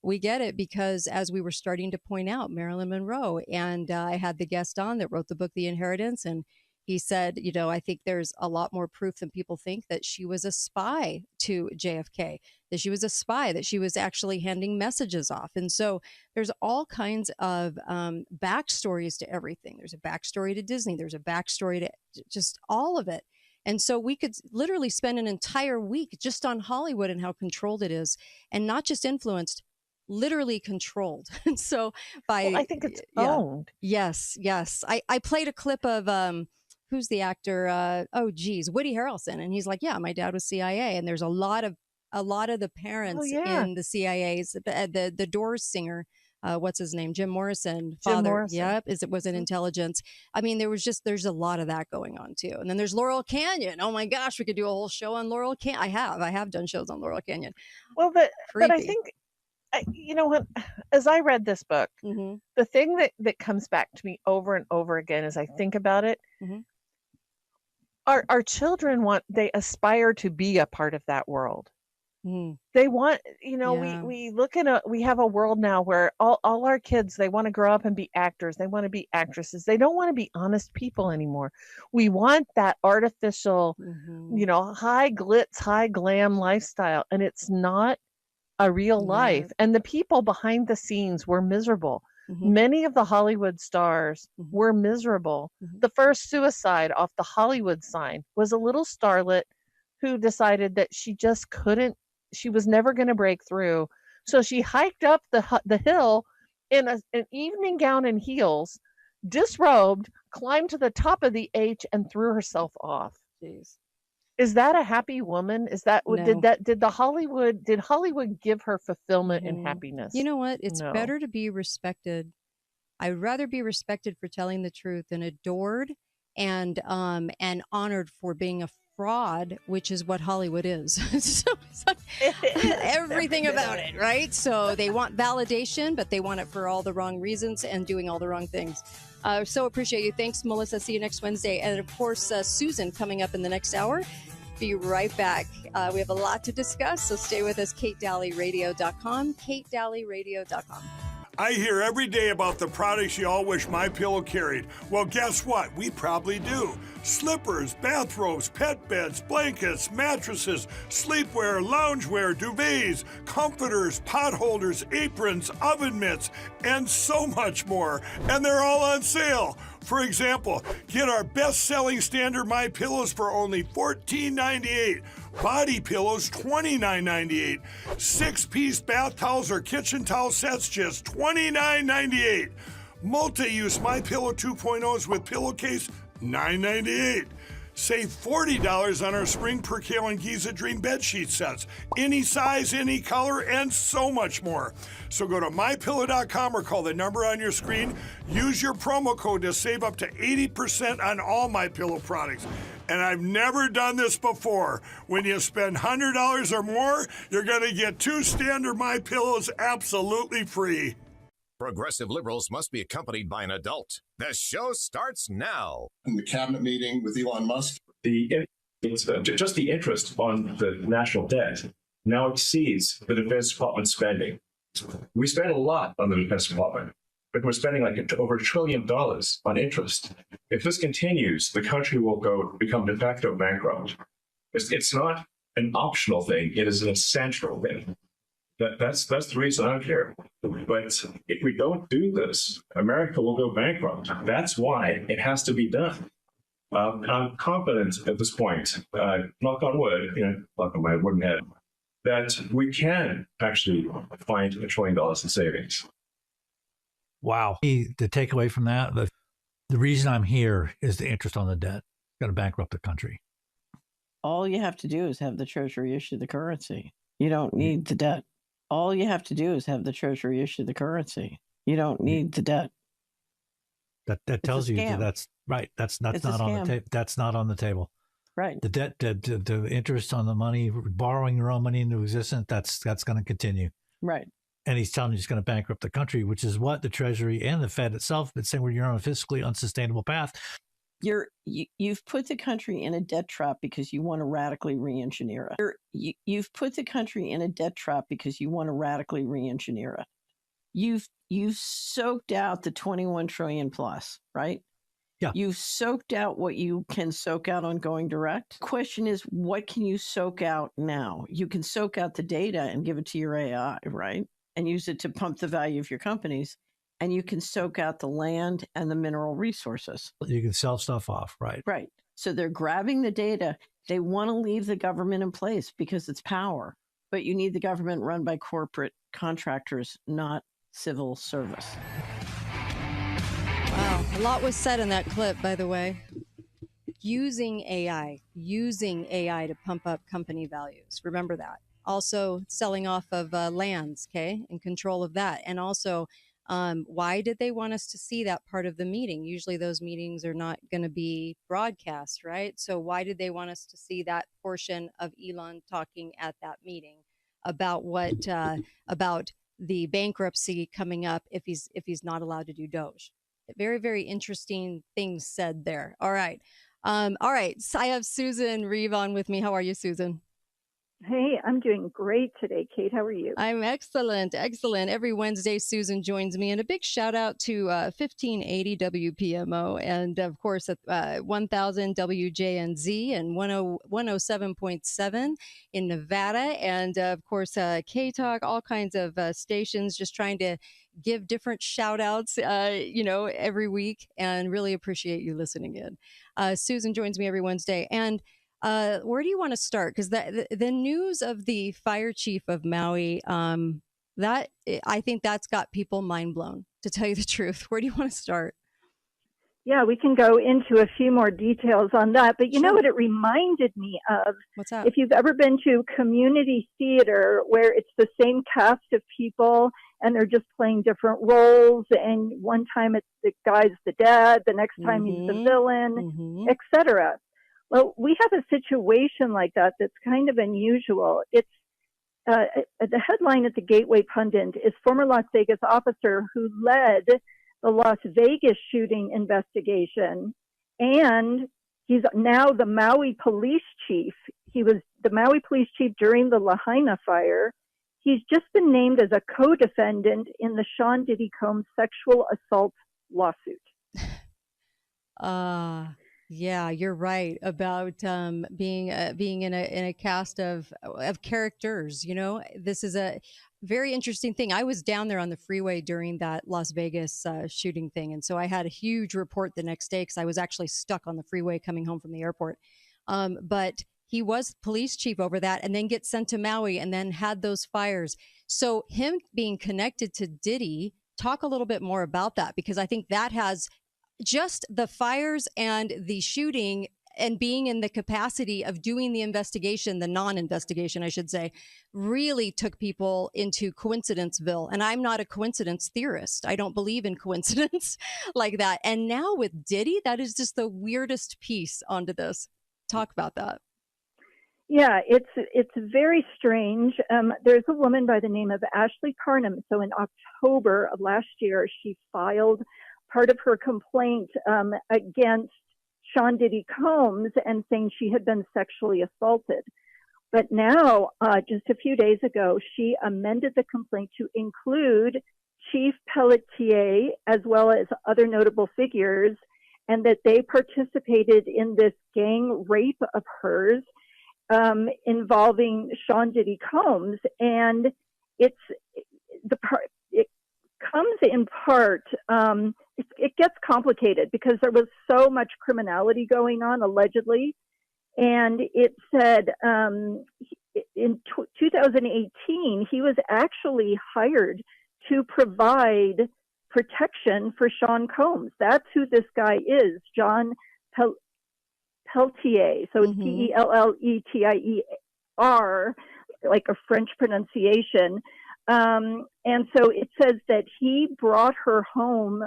we get it. Because as we were starting to point out, Marilyn Monroe, and I had the guest on that wrote the book, The Inheritance. And he said, I think there's a lot more proof than people think that she was a spy to JFK, that she was a spy, that she was actually handing messages off. And so there's all kinds of backstories to everything. There's a backstory to Disney. There's a backstory to just all of it. And so we could literally spend an entire week just on Hollywood and how controlled it is, and not just influenced, literally controlled. And so I think it's owned. Yes. I played a clip of who's the actor? Woody Harrelson. And he's like, yeah, my dad was CIA. And there's a lot of the parents in the CIA's, the Doors singer, what's his name? Jim Morrison. Father. Yep. Was in intelligence. I mean, there's a lot of that going on too. And then there's Laurel Canyon. Oh my gosh, we could do a whole show on Laurel Canyon. I have done shows on Laurel Canyon. Well, but I think, as I read this book, the thing that comes back to me over and over again as I think about it, our children they aspire to be a part of that world. They want, we have a world now where all our kids, they want to grow up and be actors. They want to be actresses. They don't want to be honest people anymore. We want that artificial, high glitz, high glam lifestyle. And it's not a real life. And the people behind the scenes were miserable. Many of the Hollywood stars were miserable. The first suicide off the Hollywood sign was a little starlet who decided that she just couldn't, she was never going to break through. So she hiked up the hill in an evening gown and heels, disrobed, climbed to the top of the H, and threw herself off. Jeez. Is that a happy woman? Is that No. did Hollywood give her fulfillment and happiness? You know what? It's No. better to be respected. I'd rather be respected for telling the truth than adored and honored for being a fraud, which is what Hollywood is. So it's like everything about it, right? So they want validation, but they want it for all the wrong reasons and doing all the wrong things. So appreciate you. Thanks, Melissa. See you next Wednesday. And of course, Susan coming up in the next hour. Be right back. We have a lot to discuss, so stay with us. KateDalleyRadio.com. KateDalleyRadio.com. I hear every day about the products you all wish My Pillow carried. Well, guess what? We probably do. Slippers, bathrobes, pet beds, blankets, mattresses, sleepwear, loungewear, duvets, comforters, pot holders, aprons, oven mitts, and so much more. And they're all on sale. For example, get our best-selling standard My Pillows for only $14.98. Body pillows, $29.98. 6-piece bath towels or kitchen towel sets, just $29.98. Multi-use My Pillow 2.0s with pillowcase, $9.98. Save $40 on our Spring Percale and Giza Dream bedsheet sets. Any size, any color, and so much more. So go to MyPillow.com or call the number on your screen. Use your promo code to save up to 80% on all My Pillow products. And I've never done this before. When you spend $100 or more, you're going to get 2 standard My Pillows absolutely free. Progressive liberals must be accompanied by an adult. The show starts now. In the cabinet meeting with Elon Musk. Just the interest on the national debt now exceeds the Defense Department spending. We spend a lot on the Defense Department, but we're spending like over $1 trillion on interest. If this continues, the country will become de facto bankrupt. It's not an optional thing. It is an essential thing. That's the reason I'm here. But if we don't do this, America will go bankrupt. That's why it has to be done. I'm confident at this point, knock on wood, knock on my wooden head, that we can actually find $1 trillion in savings. Wow. The takeaway from that, the reason I'm here is the interest on the debt. It's going to bankrupt the country. All you have to do is have the Treasury issue the currency. You don't need the debt. All you have to do is have the Treasury issue the currency. You don't need the debt. That tells you that's right. That's not on the table. That's not on the table. Right. The debt, the interest on the money, borrowing your own money into existence, that's going to continue. Right. And he's telling you it's going to bankrupt the country, which is what the Treasury and the Fed itself have been saying, you're on a fiscally unsustainable path. You've put the country in a debt trap because you want to radically re-engineer it. You've put the country in a debt trap because you want to radically re-engineer it. You've soaked out the 21 trillion plus, right? Yeah. You've soaked out what you can soak out on going direct. Question is, what can you soak out now? You can soak out the data and give it to your AI, right? And use it to pump the value of your companies. And you can soak out the land and the mineral resources. You can sell stuff off, right? Right. So they're grabbing the data. They want to leave the government in place because it's power. But you need the government run by corporate contractors, not civil service. Wow. A lot was said in that clip, by the way. Using AI to pump up company values. Remember that. Also selling off of lands, okay, and control of that. And also, why did they want us to see that part of the meeting? Usually those meetings are not going to be broadcast, right? So why did they want us to see that portion of Elon talking at that meeting about about the bankruptcy coming up if he's not allowed to do Doge? Very, very interesting things said there. All right. So I have Susan Reeve on with me. How are you, Susan? Hey, I'm doing great today, Kate. How are you? I'm excellent. Every Wednesday, Susan joins me. And a big shout out to 1580 WPMO and, of course, 1000 WJNZ and 107.7 in Nevada. And, of course, K-Talk, all kinds of stations just trying to give different shout outs, every week. And really appreciate you listening in. Susan joins me every Wednesday. And where do you want to start? Because the news of the fire chief of Maui, I think that's got people mind blown, to tell you the truth. Where do you want to start? Yeah, we can go into a few more details on that. But you know what it reminded me of? What's that? If you've ever been to community theater where it's the same cast of people and they're just playing different roles, and one time it's the guy's the dad, the next time he's the villain, etc. Well, we have a situation like that that's kind of unusual. It's the headline at the Gateway Pundit is former Las Vegas officer who led the Las Vegas shooting investigation, and he's now the Maui Police Chief. He was the Maui Police Chief during the Lahaina fire. He's just been named as a co-defendant in the Sean Diddy Combs sexual assault lawsuit. Yeah, you're right about being in a cast of characters. You know, this is a very interesting thing. I was down there on the freeway during that Las Vegas shooting thing, and so I had a huge report the next day because I was actually stuck on the freeway coming home from the airport. But he was police chief over that, and then gets sent to Maui, and then had those fires. So him being connected to Diddy, talk a little bit more about that, because I think that has just the fires and the shooting and being in the capacity of doing the investigation, the non-investigation, I should say, really took people into coincidenceville. And I'm not a coincidence theorist. I don't believe in coincidence like that. And now with Diddy, that is just the weirdest piece onto this. Talk about that. Yeah, it's very strange. There's a woman by the name of Ashley Parnham. So in October of last year, she filed part of her complaint against Sean Diddy Combs and saying she had been sexually assaulted. But now, just a few days ago, she amended the complaint to include Chief Pelletier as well as other notable figures, and that they participated in this gang rape of hers involving Sean Diddy Combs. And it comes in part, it gets complicated because there was so much criminality going on, allegedly. And it said in 2018, he was actually hired to provide protection for Sean Combs. That's who this guy is, John Pelletier. So it's Pelletier, like a French pronunciation. And so it says that he brought her home.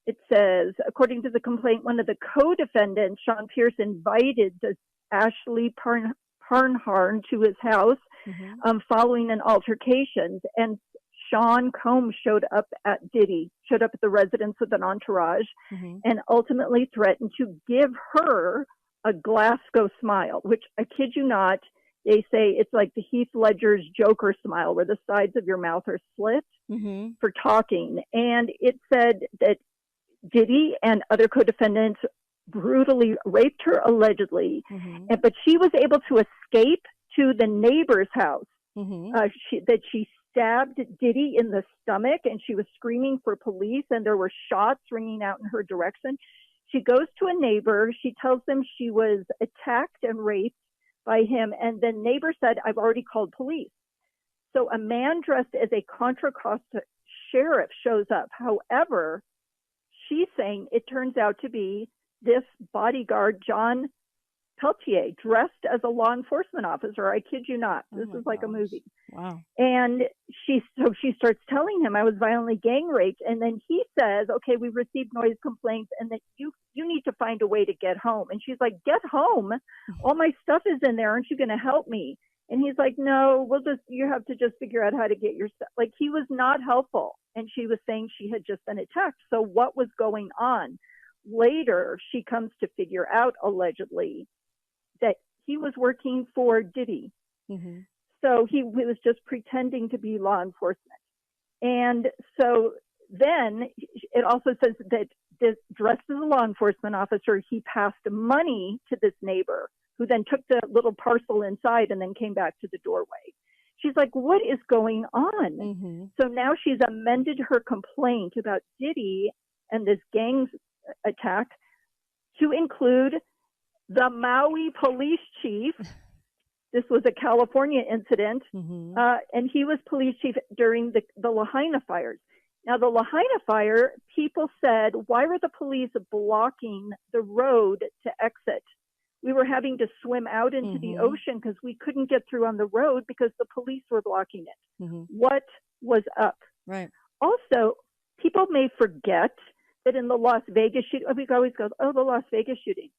It says, according to the complaint, one of the co-defendants, Sean Pierce, invited Ashley Parnharn to his house following an altercation. And Sean Combs showed up at the residence with an entourage, and ultimately threatened to give her a Glasgow smile, which, I kid you not, they say it's like the Heath Ledger's Joker smile, where the sides of your mouth are slit for talking. And it said that Diddy and other co-defendants brutally raped her, allegedly, but she was able to escape to the neighbor's house. She stabbed Diddy in the stomach, and she was screaming for police, and there were shots ringing out in her direction. She goes to a neighbor. She tells them she was attacked and raped by him, and the neighbor said, "I've already called police." So a man dressed as a Contra Costa sheriff shows up. However, she's saying it turns out to be this bodyguard, John Pelletier, dressed as a law enforcement officer. I kid you not. This is like a movie. Wow. And she starts telling him, "I was violently gang raped." And then he says, "Okay, we received noise complaints, and that you need to find a way to get home." And she's like, "Get home? All my stuff is in there. Aren't you going to help me?" And he's like, "No, you have to just figure out how to get your stuff." Like, he was not helpful. And she was saying she had just been attacked. So what was going on? Later, she comes to figure out, allegedly, that he was working for Diddy. So he was just pretending to be law enforcement. And so then it also says that this, dressed as a law enforcement officer, he passed money to this neighbor, who then took the little parcel inside and then came back to the doorway. She's like, what is going on? So now she's amended her complaint about Diddy and this gang attack to include the Maui Police Chief. This was a California incident, and he was police chief during the Lahaina fires. Now, the Lahaina fire, people said, why were the police blocking the road to exit? We were having to swim out into the ocean because we couldn't get through on the road because the police were blocking it. What was up? Right. Also, people may forget that in the Las Vegas shooting, we always go, oh, the Las Vegas shooting.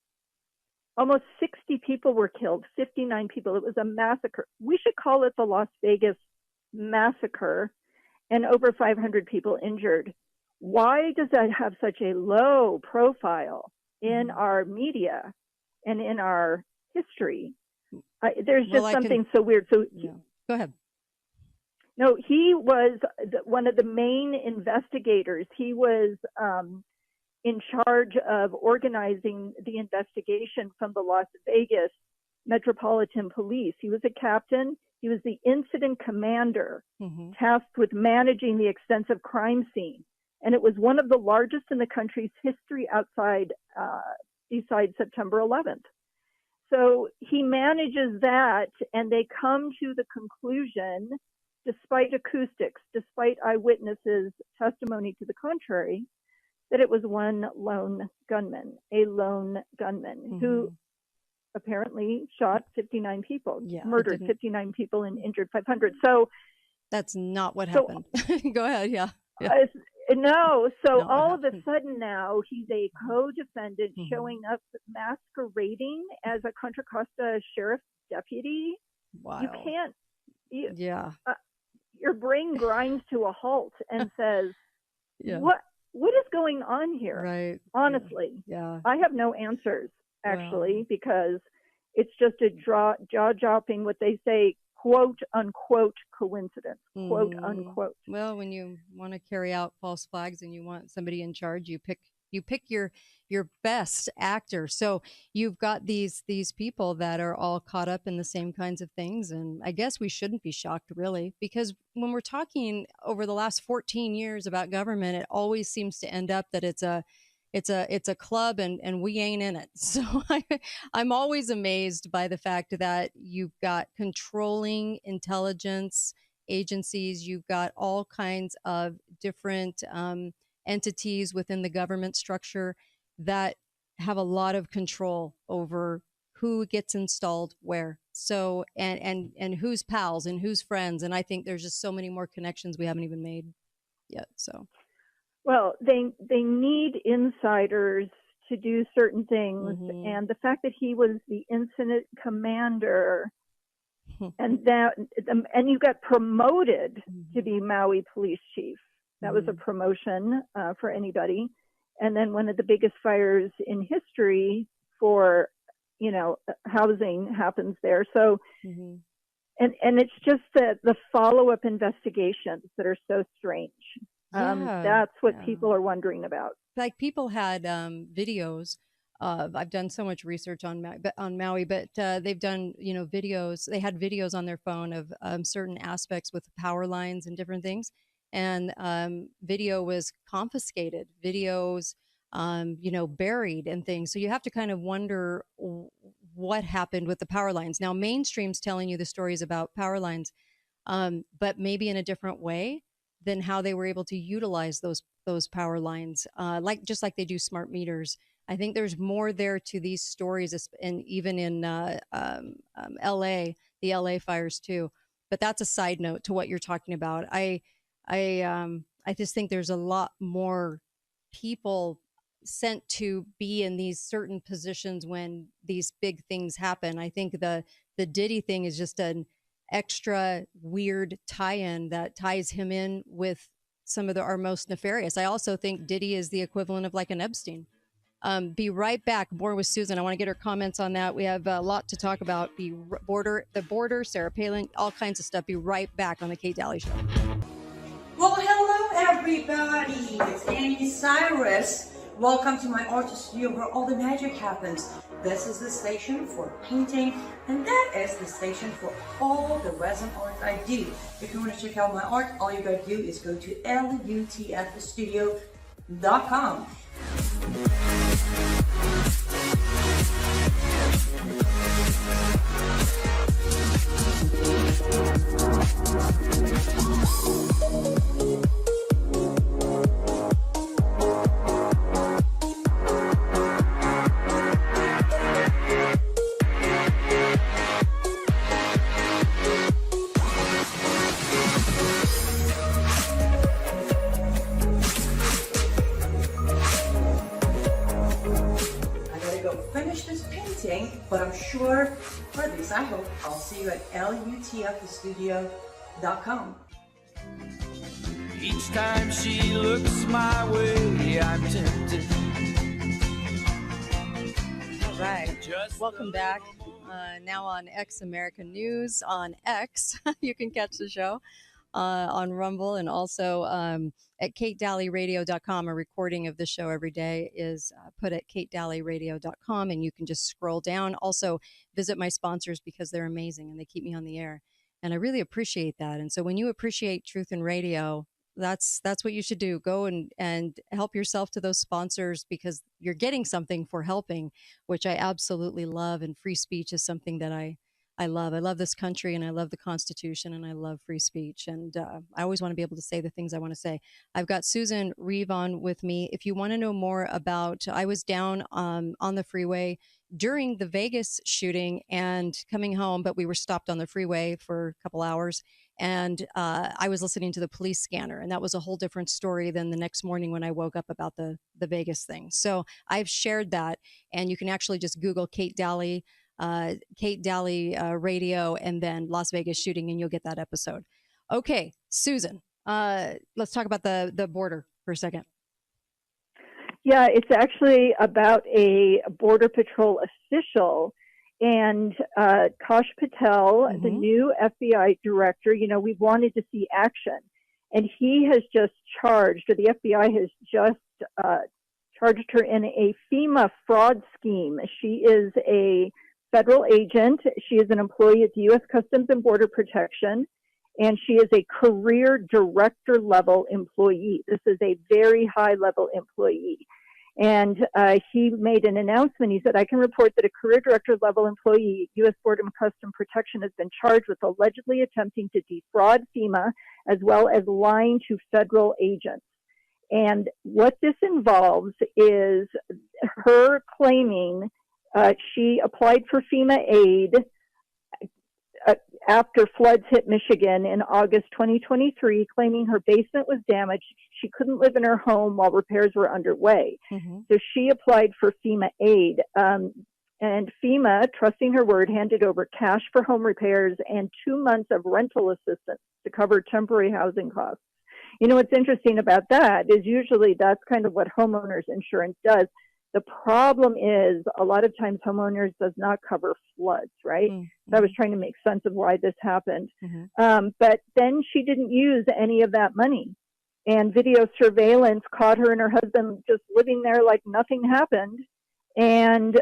Almost 60 people were killed, 59 people. It was a massacre. We should call it the Las Vegas massacre, and over 500 people injured. Why does that have such a low profile in our media and in our history? There's just something so weird. So go ahead. No, he was one of the main investigators. He was in charge of organizing the investigation from the Las Vegas Metropolitan Police. He was a captain. He was the incident commander tasked with managing the extensive crime scene. And it was one of the largest in the country's history besides September 11th. So he manages that, and they come to the conclusion, despite acoustics, despite eyewitnesses' testimony to the contrary, that it was one lone gunman, who apparently shot 59 people, murdered 59 people and injured 500. So that's not what happened. Go ahead. Yeah. All of a sudden now he's a co-defendant showing up masquerading as a Contra Costa sheriff's deputy. Wow. You can't. Your brain grinds to a halt and says, what is going on here? Right. Honestly. Yeah. I have no answers, actually, because it's just a jaw-dropping, what they say, quote unquote coincidence, quote unquote. Well, when you want to carry out false flags and you want somebody in charge, you pick your best actor. So you've got these people that are all caught up in the same kinds of things, and I guess we shouldn't be shocked, really, because when we're talking over the last 14 years about government, it always seems to end up that it's a club and we ain't in it. So I'm always amazed by the fact that you've got controlling intelligence agencies, you've got all kinds of different entities within the government structure that have a lot of control over who gets installed where. So and who's pals and who's friends. And I think there's just so many more connections we haven't even made yet. So. Well, they need insiders to do certain things, and the fact that he was the incident commander, and you got promoted to be Maui Police Chief. That was a promotion for anybody, and then one of the biggest fires in history for housing happens there. So, and it's just the follow-up investigations that are so strange. That's what people are wondering about. Like people had videos of, I've done so much research on Maui, but they've done, videos. They had videos on their phone of certain aspects with power lines and different things. And video was confiscated, videos, buried and things. So you have to kind of wonder what happened with the power lines. Now, mainstream's telling you the stories about power lines, but maybe in a different way than how they were able to utilize those power lines, just like they do smart meters. I think there's more there to these stories, and even in LA, the LA fires too. But that's a side note to what you're talking about. I just think there's a lot more people sent to be in these certain positions when these big things happen. I think the Diddy thing is just an extra weird tie-in that ties him in with some of our most nefarious. I also think Diddy is the equivalent of like an Epstein. Be right back. More with Susan. I want to get her comments on that. We have a lot to talk about. The border, Sarah Palin, all kinds of stuff. Be right back on the Kate Dalley Show. Well, hello everybody. It's Annie Cyrus. Welcome to my art studio where all the magic happens. This is the station for painting, and that is the station for all the resin art I do. If you want to check out my art, all you gotta do is go to lutfstudio.com. But I'm sure, or at least I hope, I'll see you at lutfstudio.com. Each time she looks my way, I'm tempted. All right, welcome back. Now on X American News on X, you can catch the show. on Rumble, and also at katedalleyradio.com. A recording of the show every day is put at katedalleyradio.com, and you can just scroll down. Also, visit my sponsors because they're amazing and they keep me on the air. And I really appreciate that. And so when you appreciate truth in radio, that's what you should do. Go and help yourself to those sponsors because you're getting something for helping, which I absolutely love. And free speech is something that I love. I love this country and I love the Constitution and I love free speech. And I always want to be able to say the things I want to say. I've got Susan Reeve on with me. If you want to know more about, I was down on the freeway during the Vegas shooting and coming home, but we were stopped on the freeway for a couple hours. And I was listening to the police scanner, and that was a whole different story than the next morning when I woke up about the Vegas thing. So I've shared that, and you can actually just Google Kate Dalley radio, and then Las Vegas shooting, and you'll get that episode. Okay, Susan, let's talk about the border for a second. Yeah, it's actually about a Border Patrol official. And Kash Patel, the new FBI director, we wanted to see action. And he has just charged, or the FBI has just charged her in a FEMA fraud scheme. She is a federal agent. She is an employee at the U.S. Customs and Border Protection. And she is a career director level employee. This is a very high level employee. And he made an announcement. He said, I can report that a career director level employee, U.S. Border and Customs Protection, has been charged with allegedly attempting to defraud FEMA as well as lying to federal agents. And what this involves is her claiming she applied for FEMA aid after floods hit Michigan in August 2023, claiming her basement was damaged. She couldn't live in her home while repairs were underway. So she applied for FEMA aid. And FEMA, trusting her word, handed over cash for home repairs and 2 months of rental assistance to cover temporary housing costs. What's interesting about that is usually that's kind of what homeowners insurance does. The problem is a lot of times homeowners does not cover floods, right? So I was trying to make sense of why this happened. But then she didn't use any of that money. And video surveillance caught her and her husband just living there like nothing happened. And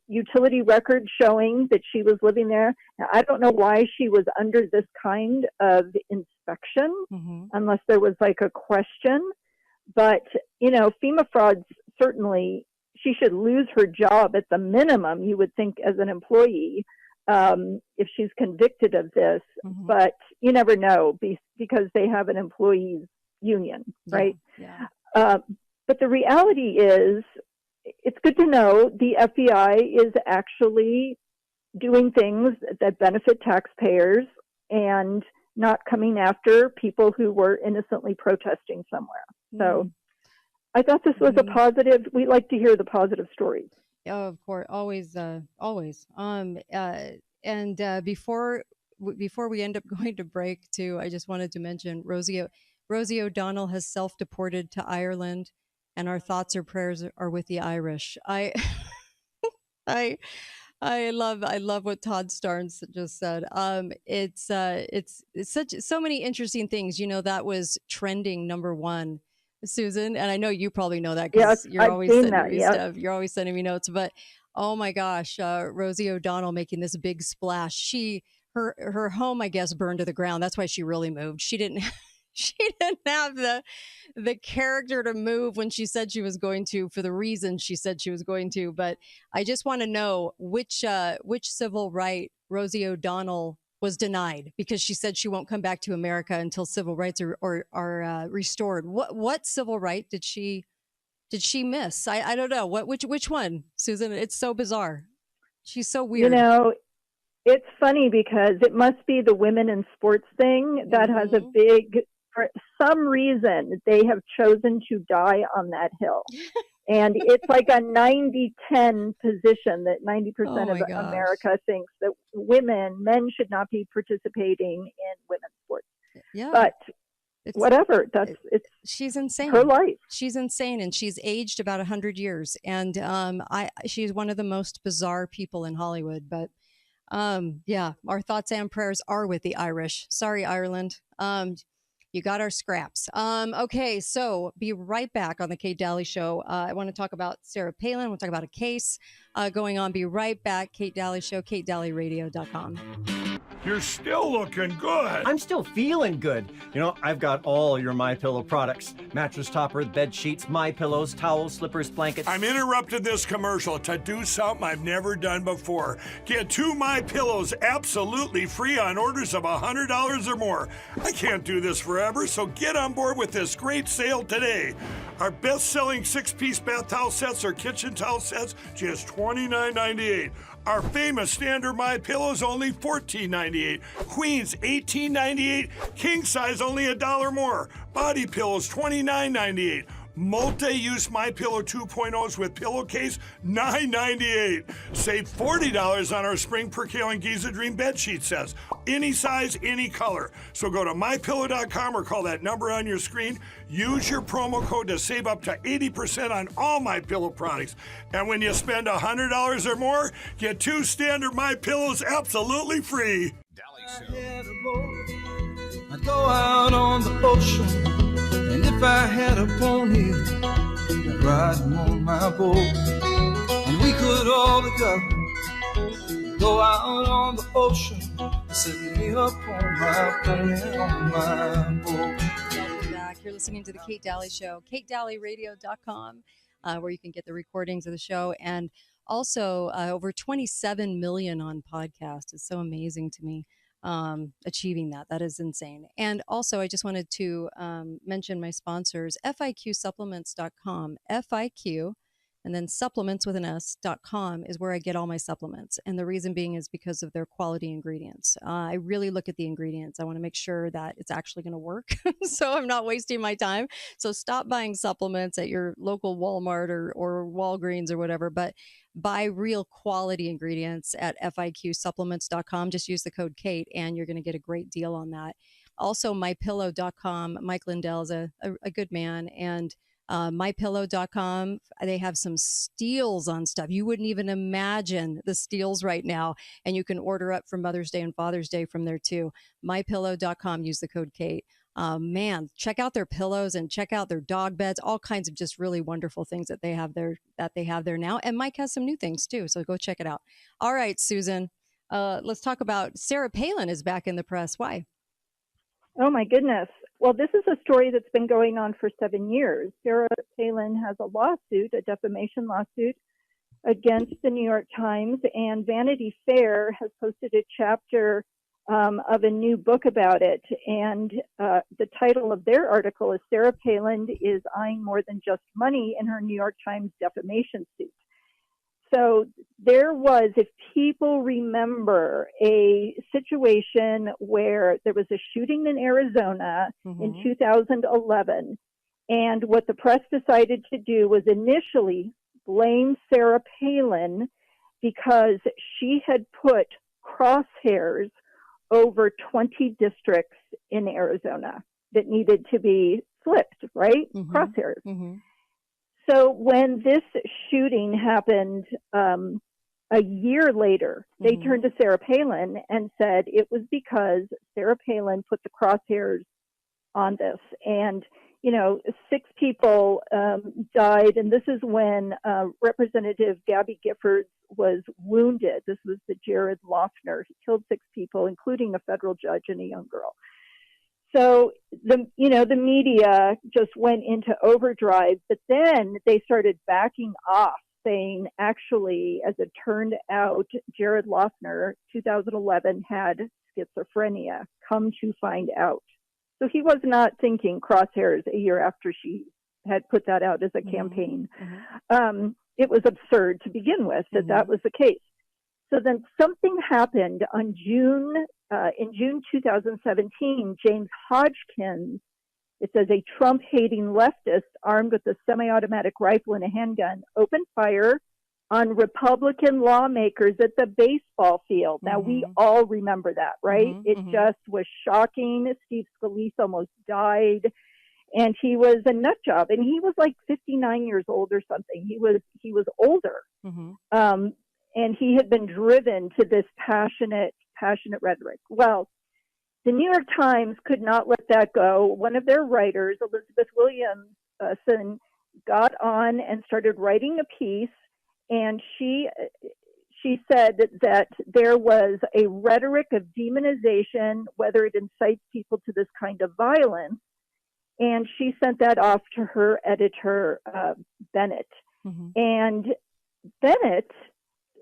utility records showing that she was living there. Now, I don't know why she was under this kind of inspection, unless there was like a question. But, FEMA frauds certainly, she should lose her job at the minimum, you would think, as an employee, if she's convicted of this. But you never know because they have an employees union, right? But the reality is, it's good to know the FBI is actually doing things that benefit taxpayers and not coming after people who were innocently protesting somewhere. So I thought this was a positive. We like to hear the positive stories. Oh, of course, always. And before we end up going to break, too, I just wanted to mention Rosie O'Donnell has self-deported to Ireland, and our thoughts or prayers are with the Irish. I love what Todd Starnes just said. It's so many interesting things. That was trending #1. Susan, and I know you probably know that because you're always sending me stuff. You're always sending me notes. But oh my gosh, Rosie O'Donnell making this big splash. Her home, I guess, burned to the ground. That's why she really moved. She didn't have the character to move when she said she was going to, for the reason she said she was going to. But I just want to know which civil right Rosie O'Donnell was denied, because she said she won't come back to America until civil rights are restored. What civil right did she miss? I don't know. Which one, Susan? It's so bizarre. She's so weird. It's funny because it must be the women in sports thing that has a big, for some reason, they have chosen to die on that hill. And it's like a 90-10 position that 90% of America thinks that men should not be participating in women's sports. Yeah. But whatever, she's insane. Her life. She's insane, and she's aged about 100 years. And she's one of the most bizarre people in Hollywood. But Yeah, our thoughts and prayers are with the Irish. Sorry, Ireland. You got our scraps. Okay, so be right back on the Kate Dalley Show. I want to talk about Sarah Palin. We'll talk about a case going on. Be right back. Kate Dalley Show, KateDalleyRadio.com. You're still looking good. I'm still feeling good. You know, I've got all your MyPillow products. Mattress topper, bed sheets, MyPillows, towels, slippers, blankets. I'm interrupting this commercial to do something I've never done before. Get 2 MyPillows absolutely free on orders of $100 or more. I can't do this forever, so get on board with this great sale today. Our best-selling 6-piece bath towel sets or kitchen towel sets, just $29.98. Our famous standard MyPillows only $14.98. Queens $18.98. King size only $1 more. Body pillows $29.98. Multi-use MyPillow 2.0s with pillowcase $9.98. Save $40 on our spring percale and Giza Dream bed sheet sets. Any size, any color. So go to MyPillow.com or call that number on your screen. Use your promo code to save up to 80% on all MyPillow products. And when you spend $100 or more, get 2 standard MyPillows absolutely free. I go out on the ocean, and if I had a pony, I'd ride him on my boat, and we could all together go out on the ocean, set me up on my pony, on my boat. Welcome back. You're listening to the Kate Dalley Show, KateDalleyRadio.com, where you can get the recordings of the show, and also over 27 million on podcast. It's so amazing to me. Achieving that is insane. And also I just wanted to mention my sponsors, FIQsupplements.com. FIQ and then supplements with an S.com is where I get all my supplements. And the reason being is because of their quality ingredients. I really look at the ingredients. I want to make sure that it's actually going to work. So I'm not wasting my time. So stop buying supplements at your local Walmart or Walgreens or whatever, but buy real quality ingredients at FIQsupplements.com. Just use the code Kate and you're going to get a great deal on that. Also, MyPillow.com. Mike Lindell is a good man. And MyPillow.com, they have some steals on stuff. You wouldn't even imagine the steals right now. And you can order up for Mother's Day and Father's Day from there too. MyPillow.com, use the code Kate. Man, check out their pillows and check out their dog beds, all kinds of just really wonderful things that they have there now. And Mike has some new things too. So go check it out. All right, Susan, let's talk about Sarah Palin is back in the press. Why? Oh my goodness. Well, this is a story that's been going on for 7 years. Sarah Palin has a lawsuit, a defamation lawsuit against the New York Times, and Vanity Fair has posted a chapter of a new book about it. And the title of their article is Sarah Palin is eyeing more than just money in her New York Times defamation suit. So there was, if people remember, a situation where there was a shooting in Arizona in 2011. And what the press decided to do was initially blame Sarah Palin because she had put crosshairs over 20 districts in Arizona that needed to be flipped, right? Crosshairs. So when this shooting happened a year later, they turned to Sarah Palin and said it was because Sarah Palin put the crosshairs on this. And, 6 people died. And this is when Representative Gabby Giffords was wounded. This was the Jared Loughner. He killed 6 people, including a federal judge and a young girl. So the media just went into overdrive, but then they started backing off, saying actually, as it turned out, Jared Loughner, 2011, had schizophrenia. Come to find out. So he was not thinking crosshairs a year after she had put that out as a campaign. It was absurd to begin with that was the case. So then something happened on in June 2017, James Hodgkins, it says a Trump-hating leftist armed with a semi-automatic rifle and a handgun opened fire on Republican lawmakers at the baseball field. Now, we all remember that, right? It just was shocking. Steve Scalise almost died. And he was a nut job. And he was like 59 years old or something. He was older. and he had been driven to this passionate rhetoric. Well, the New York Times could not let that go. One of their writers, Elizabeth Williamson, got on and started writing a piece, and she said that there was a rhetoric of demonization, whether it incites people to this kind of violence, and she sent that off to her editor, Bennett. And Bennett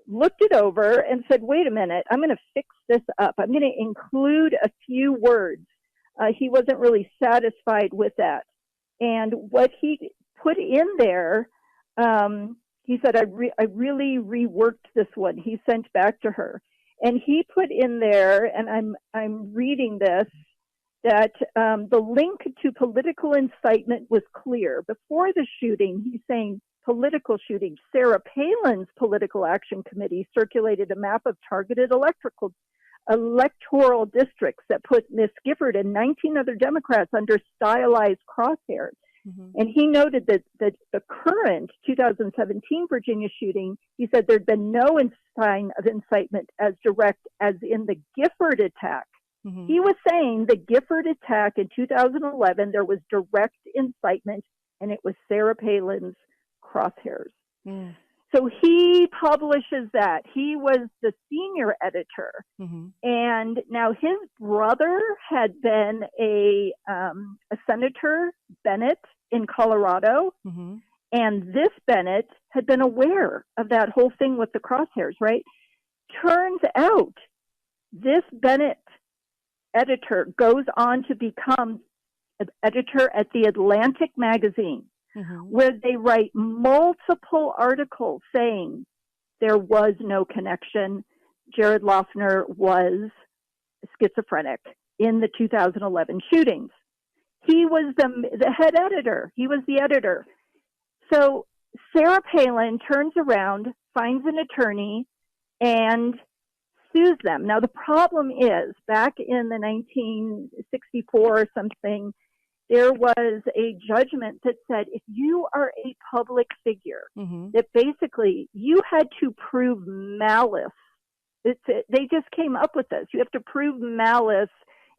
looked it over and said, wait a minute, I'm going to fix this up. I'm going to include a few words. He wasn't really satisfied with that. And what he put in there, he said, I really reworked this one. He sent back to her. And he put in there, and I'm reading this, that the link to political incitement was clear. Before the shooting, he's saying, political shooting. Sarah Palin's Political Action Committee circulated a map of targeted electoral districts that put Miss Gifford and 19 other Democrats under stylized crosshairs. And he noted that the current 2017 Virginia shooting, he said there'd been no sign of incitement as direct as in the Gifford attack. He was saying the Gifford attack in 2011, there was direct incitement, and it was Sarah Palin's crosshairs. So he publishes that. He was the senior editor. And now his brother had been a senator, Bennett, in Colorado. And this Bennett had been aware of that whole thing with the crosshairs, right? Turns out this Bennett editor goes on to become an editor at the Atlantic magazine, where they write multiple articles saying there was no connection. Jared Loughner was schizophrenic in the 2011 shootings. He was the head editor. He was the editor. So Sarah Palin turns around, finds an attorney, and sues them. Now, the problem is, back in the 1964 or something, there was a judgment that said if you are a public figure, that basically you had to prove malice. They just came up with this. You have to prove malice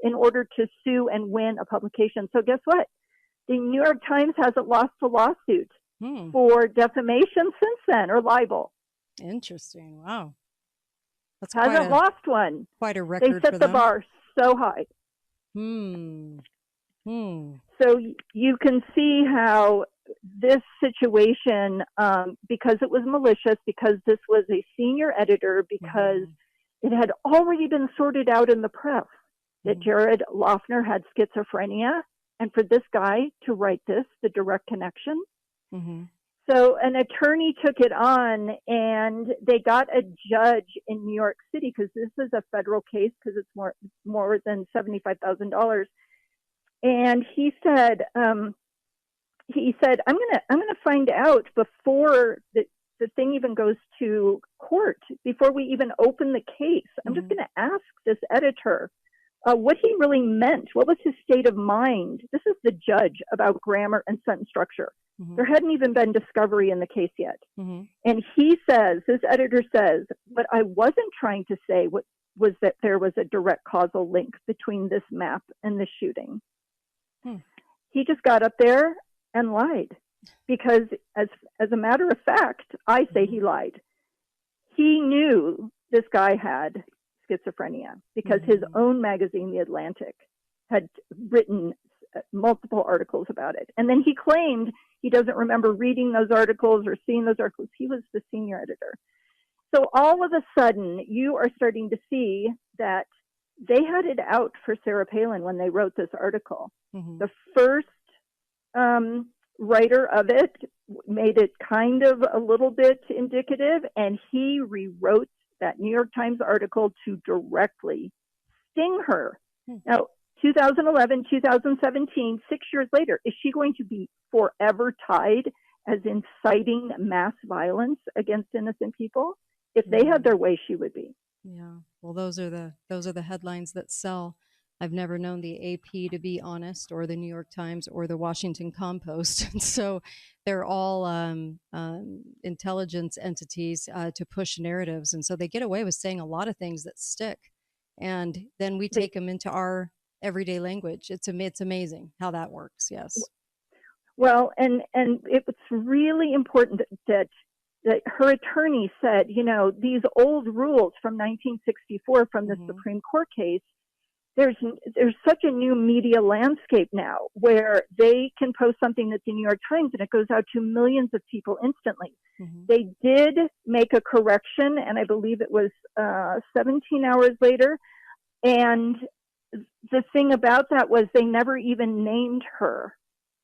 in order to sue and win a publication. So guess what? The New York Times hasn't lost a lawsuit for defamation since then, or libel. Interesting. Wow. That's hasn't lost one. Quite a record. They set the bar so high. So you can see how this situation, because it was malicious, because this was a senior editor, because it had already been sorted out in the press that Jared Loughner had schizophrenia, and for this guy to write this, the direct connection. So an attorney took it on, and they got a judge in New York City, because this is a federal case, because it's more than $75,000. And he said, I'm gonna find out before the thing even goes to court, before we even open the case. I'm just gonna ask this editor what he really meant. What was his state of mind? This is the judge about grammar and sentence structure. There hadn't even been discovery in the case yet. And he says, this editor says, what I wasn't trying to say was that there was a direct causal link between this map and the shooting. He just got up there and lied, because as a matter of fact, I say he lied. He knew this guy had schizophrenia because his own magazine, The Atlantic, had written multiple articles about it. And then he claimed he doesn't remember reading those articles or seeing those articles. He was the senior editor. So all of a sudden, you are starting to see that they had it out for Sarah Palin when they wrote this article. The first writer of it made it kind of a little bit indicative, and he rewrote that New York Times article to directly sting her. Now, 2011, 2017, 6 years later, is she going to be forever tied as inciting mass violence against innocent people? If they had their way, she would be. Yeah. Well, those are the headlines that sell. I've never known the AP to be honest, or the New York Times, or the Washington Compost. And so they're all intelligence entities to push narratives. And so they get away with saying a lot of things that stick. And then we take them into our everyday language. It's amazing how that works. Yes. Well, and it's really important that her attorney said, these old rules from 1964 from the Supreme Court case, there's such a new media landscape now where they can post something at the New York Times and it goes out to millions of people instantly. They did make a correction, and I believe it was 17 hours later. And the thing about that was they never even named her.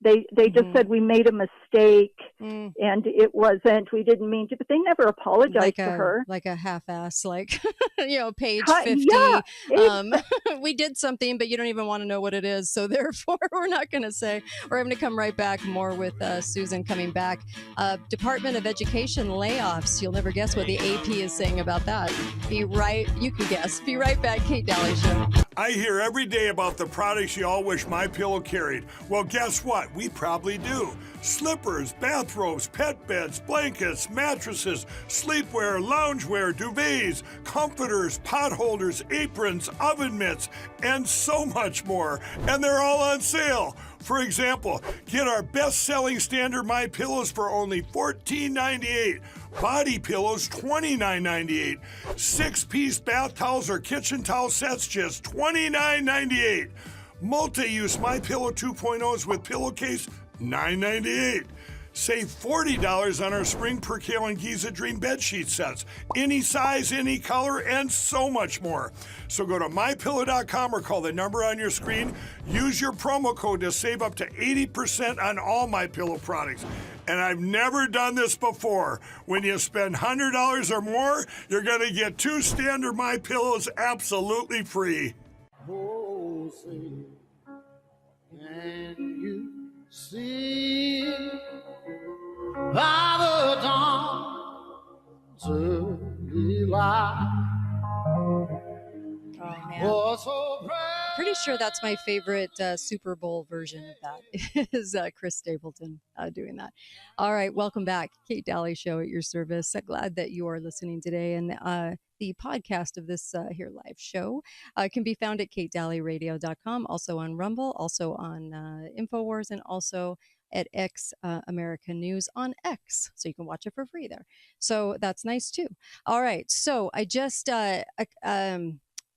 They just said we made a mistake and it wasn't, we didn't mean to, but they never apologized to her. Like a half-ass, page 50. Yeah, we did something, but you don't even want to know what it is. So therefore, we're not going to say. We're going to come right back more with Susan coming back. Department of Education layoffs. You'll never guess what the AP is saying about that. You can guess. Be right back. Kate Dalley Show. I hear every day about the products you all wish MyPillow carried. Well, guess what? We probably do. Slippers, bathrobes, pet beds, blankets, mattresses, sleepwear, loungewear, duvets, comforters, pot holders, aprons, oven mitts, and so much more. And they're all on sale. For example, get our best-selling standard MyPillows for only $14.98. Body pillows, $29.98. 6-piece bath towels or kitchen towel sets, just $29.98. Multi-use MyPillow 2.0s with pillowcase, $9.98. Save $40 on our Spring Percale and Giza Dream bedsheet sets. Any size, any color, and so much more. So go to MyPillow.com or call the number on your screen. Use your promo code to save up to 80% on all MyPillow products. And I've never done this before. When you spend $100 or more, you're going to get 2 standard MyPillows absolutely free. Oh, say, can you see by the dawn's early light? Oh, man. Pretty sure that's my favorite Super Bowl version of that is Chris Stapleton doing that. All right, welcome back. Kate Dalley Show at your service. Glad that you are listening today. And the podcast of this here live show can be found at katedalleyradio.com, also on Rumble, also on InfoWars, and also at X American News on X. So you can watch it for free there. So that's nice too. All right. So I just, the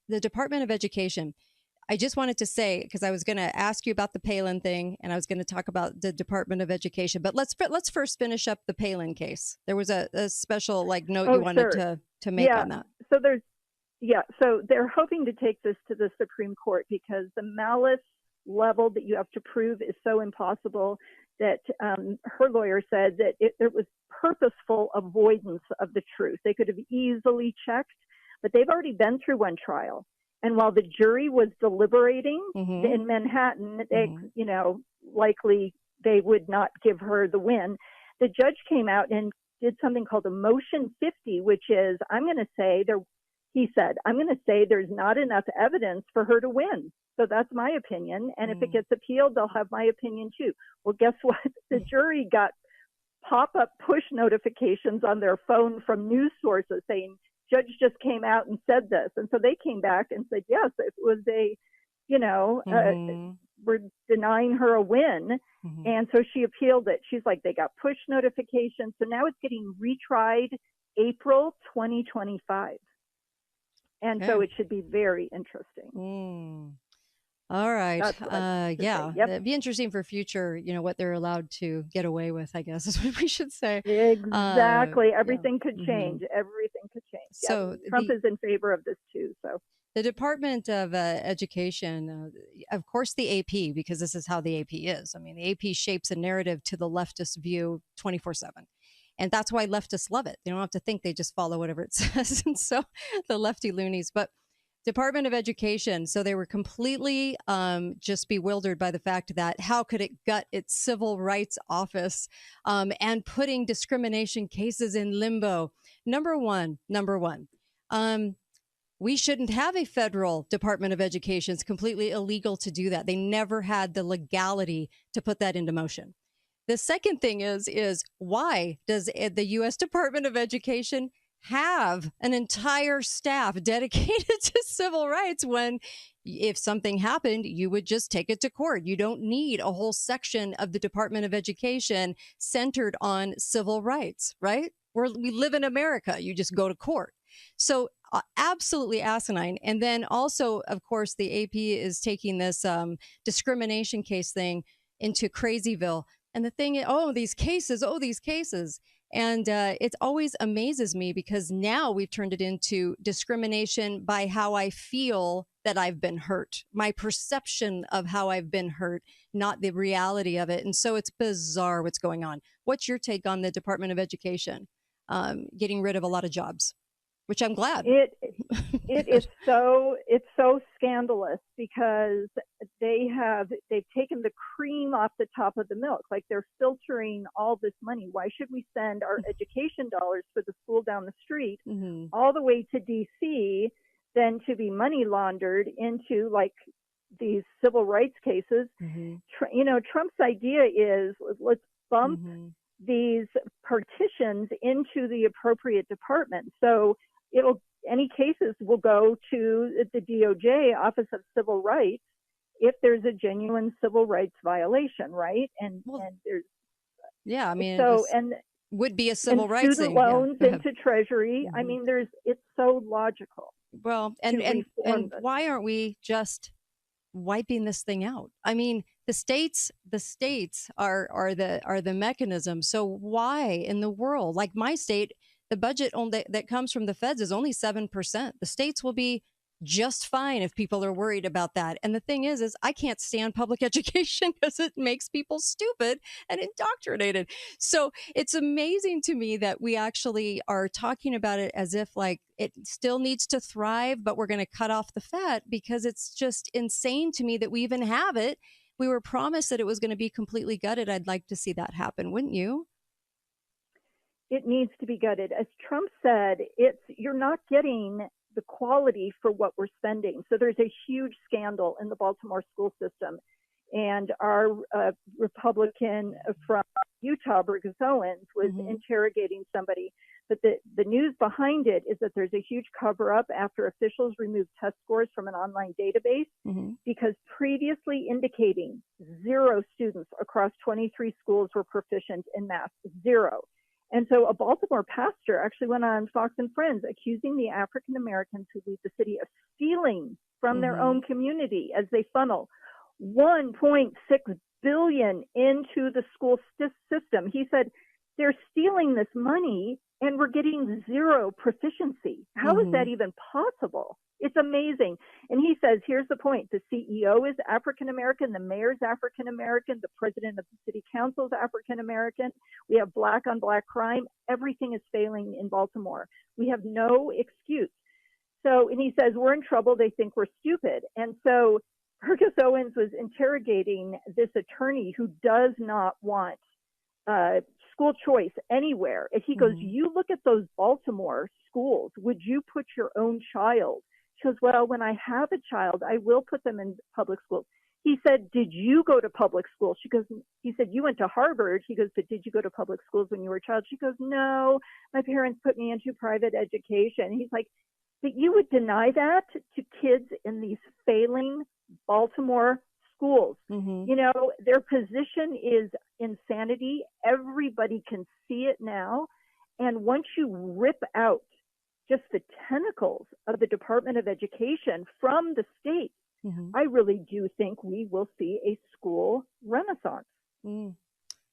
Department of Education, I just wanted to say, because I was going to ask you about the Palin thing and I was going to talk about the Department of Education, but let's first finish up the Palin case. There was a special note you wanted to make on that. So they're hoping to take this to the Supreme Court because the malice level that you have to prove is so impossible that her lawyer said that it was purposeful avoidance of the truth. They could have easily checked, but they've already been through one trial. And while the jury was deliberating in Manhattan, likely they would not give her the win. The judge came out and did something called a Motion 50, which is, he said, I'm going to say there's not enough evidence for her to win. So that's my opinion. And if it gets appealed, they'll have my opinion too. Well, guess what? The jury got pop-up push notifications on their phone from news sources saying, judge just came out and said this. And so they came back and said, yes, it was we're denying her a win. And so she appealed it. She's like, they got push notifications. So now it's getting retried April 2025. And so it should be very interesting. All right. Yep. It'd be interesting for future, what they're allowed to get away with, I guess is what we should say. Exactly. Everything could change. Everything could change. So Trump is in favor of this too. So the Department of Education, of course, the AP, because this is how the AP is. I mean, the AP shapes a narrative to the leftist view 24/7. And that's why leftists love it. They don't have to think, they just follow whatever it says. And so the lefty loonies, but Department of Education. So they were completely just bewildered by the fact that how could it gut its civil rights office and putting discrimination cases in limbo? Number one, We shouldn't have a federal Department of Education. It's completely illegal to do that. They never had the legality to put that into motion. The second thing is why does the U.S. Department of Education have an entire staff dedicated to civil rights when if something happened, you would just take it to court? You don't need a whole section of the Department of Education centered on civil rights, right? We live in America. You just go to court. So absolutely asinine. And then also, of course, the AP is taking this discrimination case thing into Crazyville. And the thing is, these cases. And it always amazes me because now we've turned it into discrimination by how I feel that I've been hurt, my perception of how I've been hurt, not the reality of it. And so it's bizarre what's going on. What's your take on the Department of Education getting rid of a lot of jobs, which I'm glad. It's so scandalous because they've taken the cream off the top of the milk. Like they're filtering all this money. Why should we send our education dollars for the school down the street all the way to DC, then to be money laundered into like these civil rights cases? Trump's idea is let's bump these partitions into the appropriate department. So any cases will go to the DOJ, Office of Civil Rights, if there's a genuine civil rights violation, right? And there's would be a civil rights student thing. loans into Treasury. I mean, it's so logical. Well, and why aren't we just wiping this thing out? I mean, the states are the mechanism. So why in the world, like my state, the budget that comes from the feds is only 7%. The states will be just fine if people are worried about that. And the thing is I can't stand public education because it makes people stupid and indoctrinated. So it's amazing to me that we actually are talking about it as if like it still needs to thrive, but we're going to cut off the fat, because it's just insane to me that we even have it. We were promised that it was going to be completely gutted. I'd like to see that happen, wouldn't you? It needs to be gutted. As Trump said, you're not getting the quality for what we're spending. So there's a huge scandal in the Baltimore school system. And our Republican from Utah, Burgess Owens, was interrogating somebody. But the news behind it is that there's a huge cover-up after officials removed test scores from an online database because previously indicating 0 students across 23 schools were proficient in math, 0. And so a Baltimore pastor actually went on Fox and Friends accusing the African Americans who lead the city of stealing from their own community as they funnel $1.6 billion into the school system. He said, they're stealing this money and we're getting 0 proficiency. How is that even possible? It's amazing. And he says, here's the point. The CEO is African-American. The mayor's African-American. The president of the city council is African-American. We have black on black crime. Everything is failing in Baltimore. We have no excuse. So, and he says, we're in trouble. They think we're stupid. And so Burgess Owens was interrogating this attorney who does not want school choice anywhere. And he goes, you look at those Baltimore schools. Would you put your own child? She goes, well, when I have a child, I will put them in public schools. He said, did you go to public school? He said, you went to Harvard. He goes, but did you go to public schools when you were a child? She goes, no, my parents put me into private education. He's like, but you would deny that to kids in these failing Baltimore schools. You know, their position is insanity. Everybody can see it now. And once you rip out just the tentacles of the Department of Education from the state, I really do think we will see a school renaissance.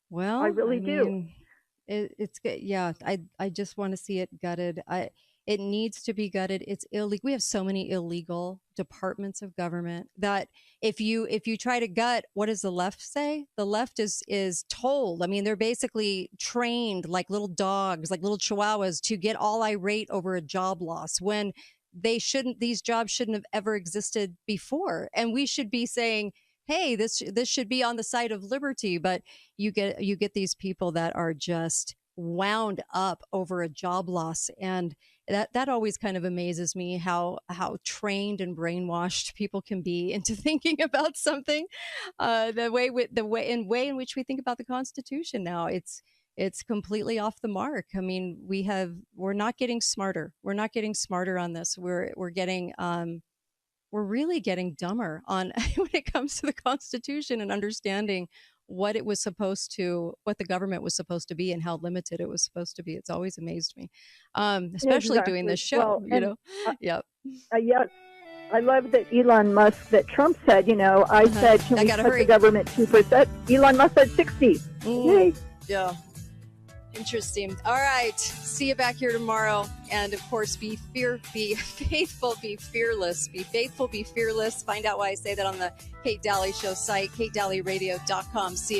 Well, I really do. It's good. Yeah, I just want to see it gutted. It needs to be gutted. It's illegal. We have so many illegal departments of government that if you try to gut, what does the left say? The left is told. I mean, they're basically trained like little dogs, like little chihuahuas, to get all irate over a job loss when they shouldn't. These jobs shouldn't have ever existed before, and we should be saying, hey, this should be on the side of liberty. But you get these people that are just wound up over a job loss. And that always kind of amazes me how trained and brainwashed people can be into thinking about something. The way in which we think about the Constitution now, it's completely off the mark. I mean, we're not getting smarter. We're not getting smarter on this. We're really getting dumber on when it comes to the Constitution and understanding what the government was supposed to be and how limited it was supposed to be. It's always amazed me, especially doing this show, Yep. Yes. I love that Trump said, I said, can we cut the government 2%? Elon Musk said 60. Yay. Yeah. Interesting. All right. See you back here tomorrow. And of course, be faithful, be fearless. Be faithful, be fearless. Find out why I say that on the Kate Dalley Show site, katedalleyradio.com. See you.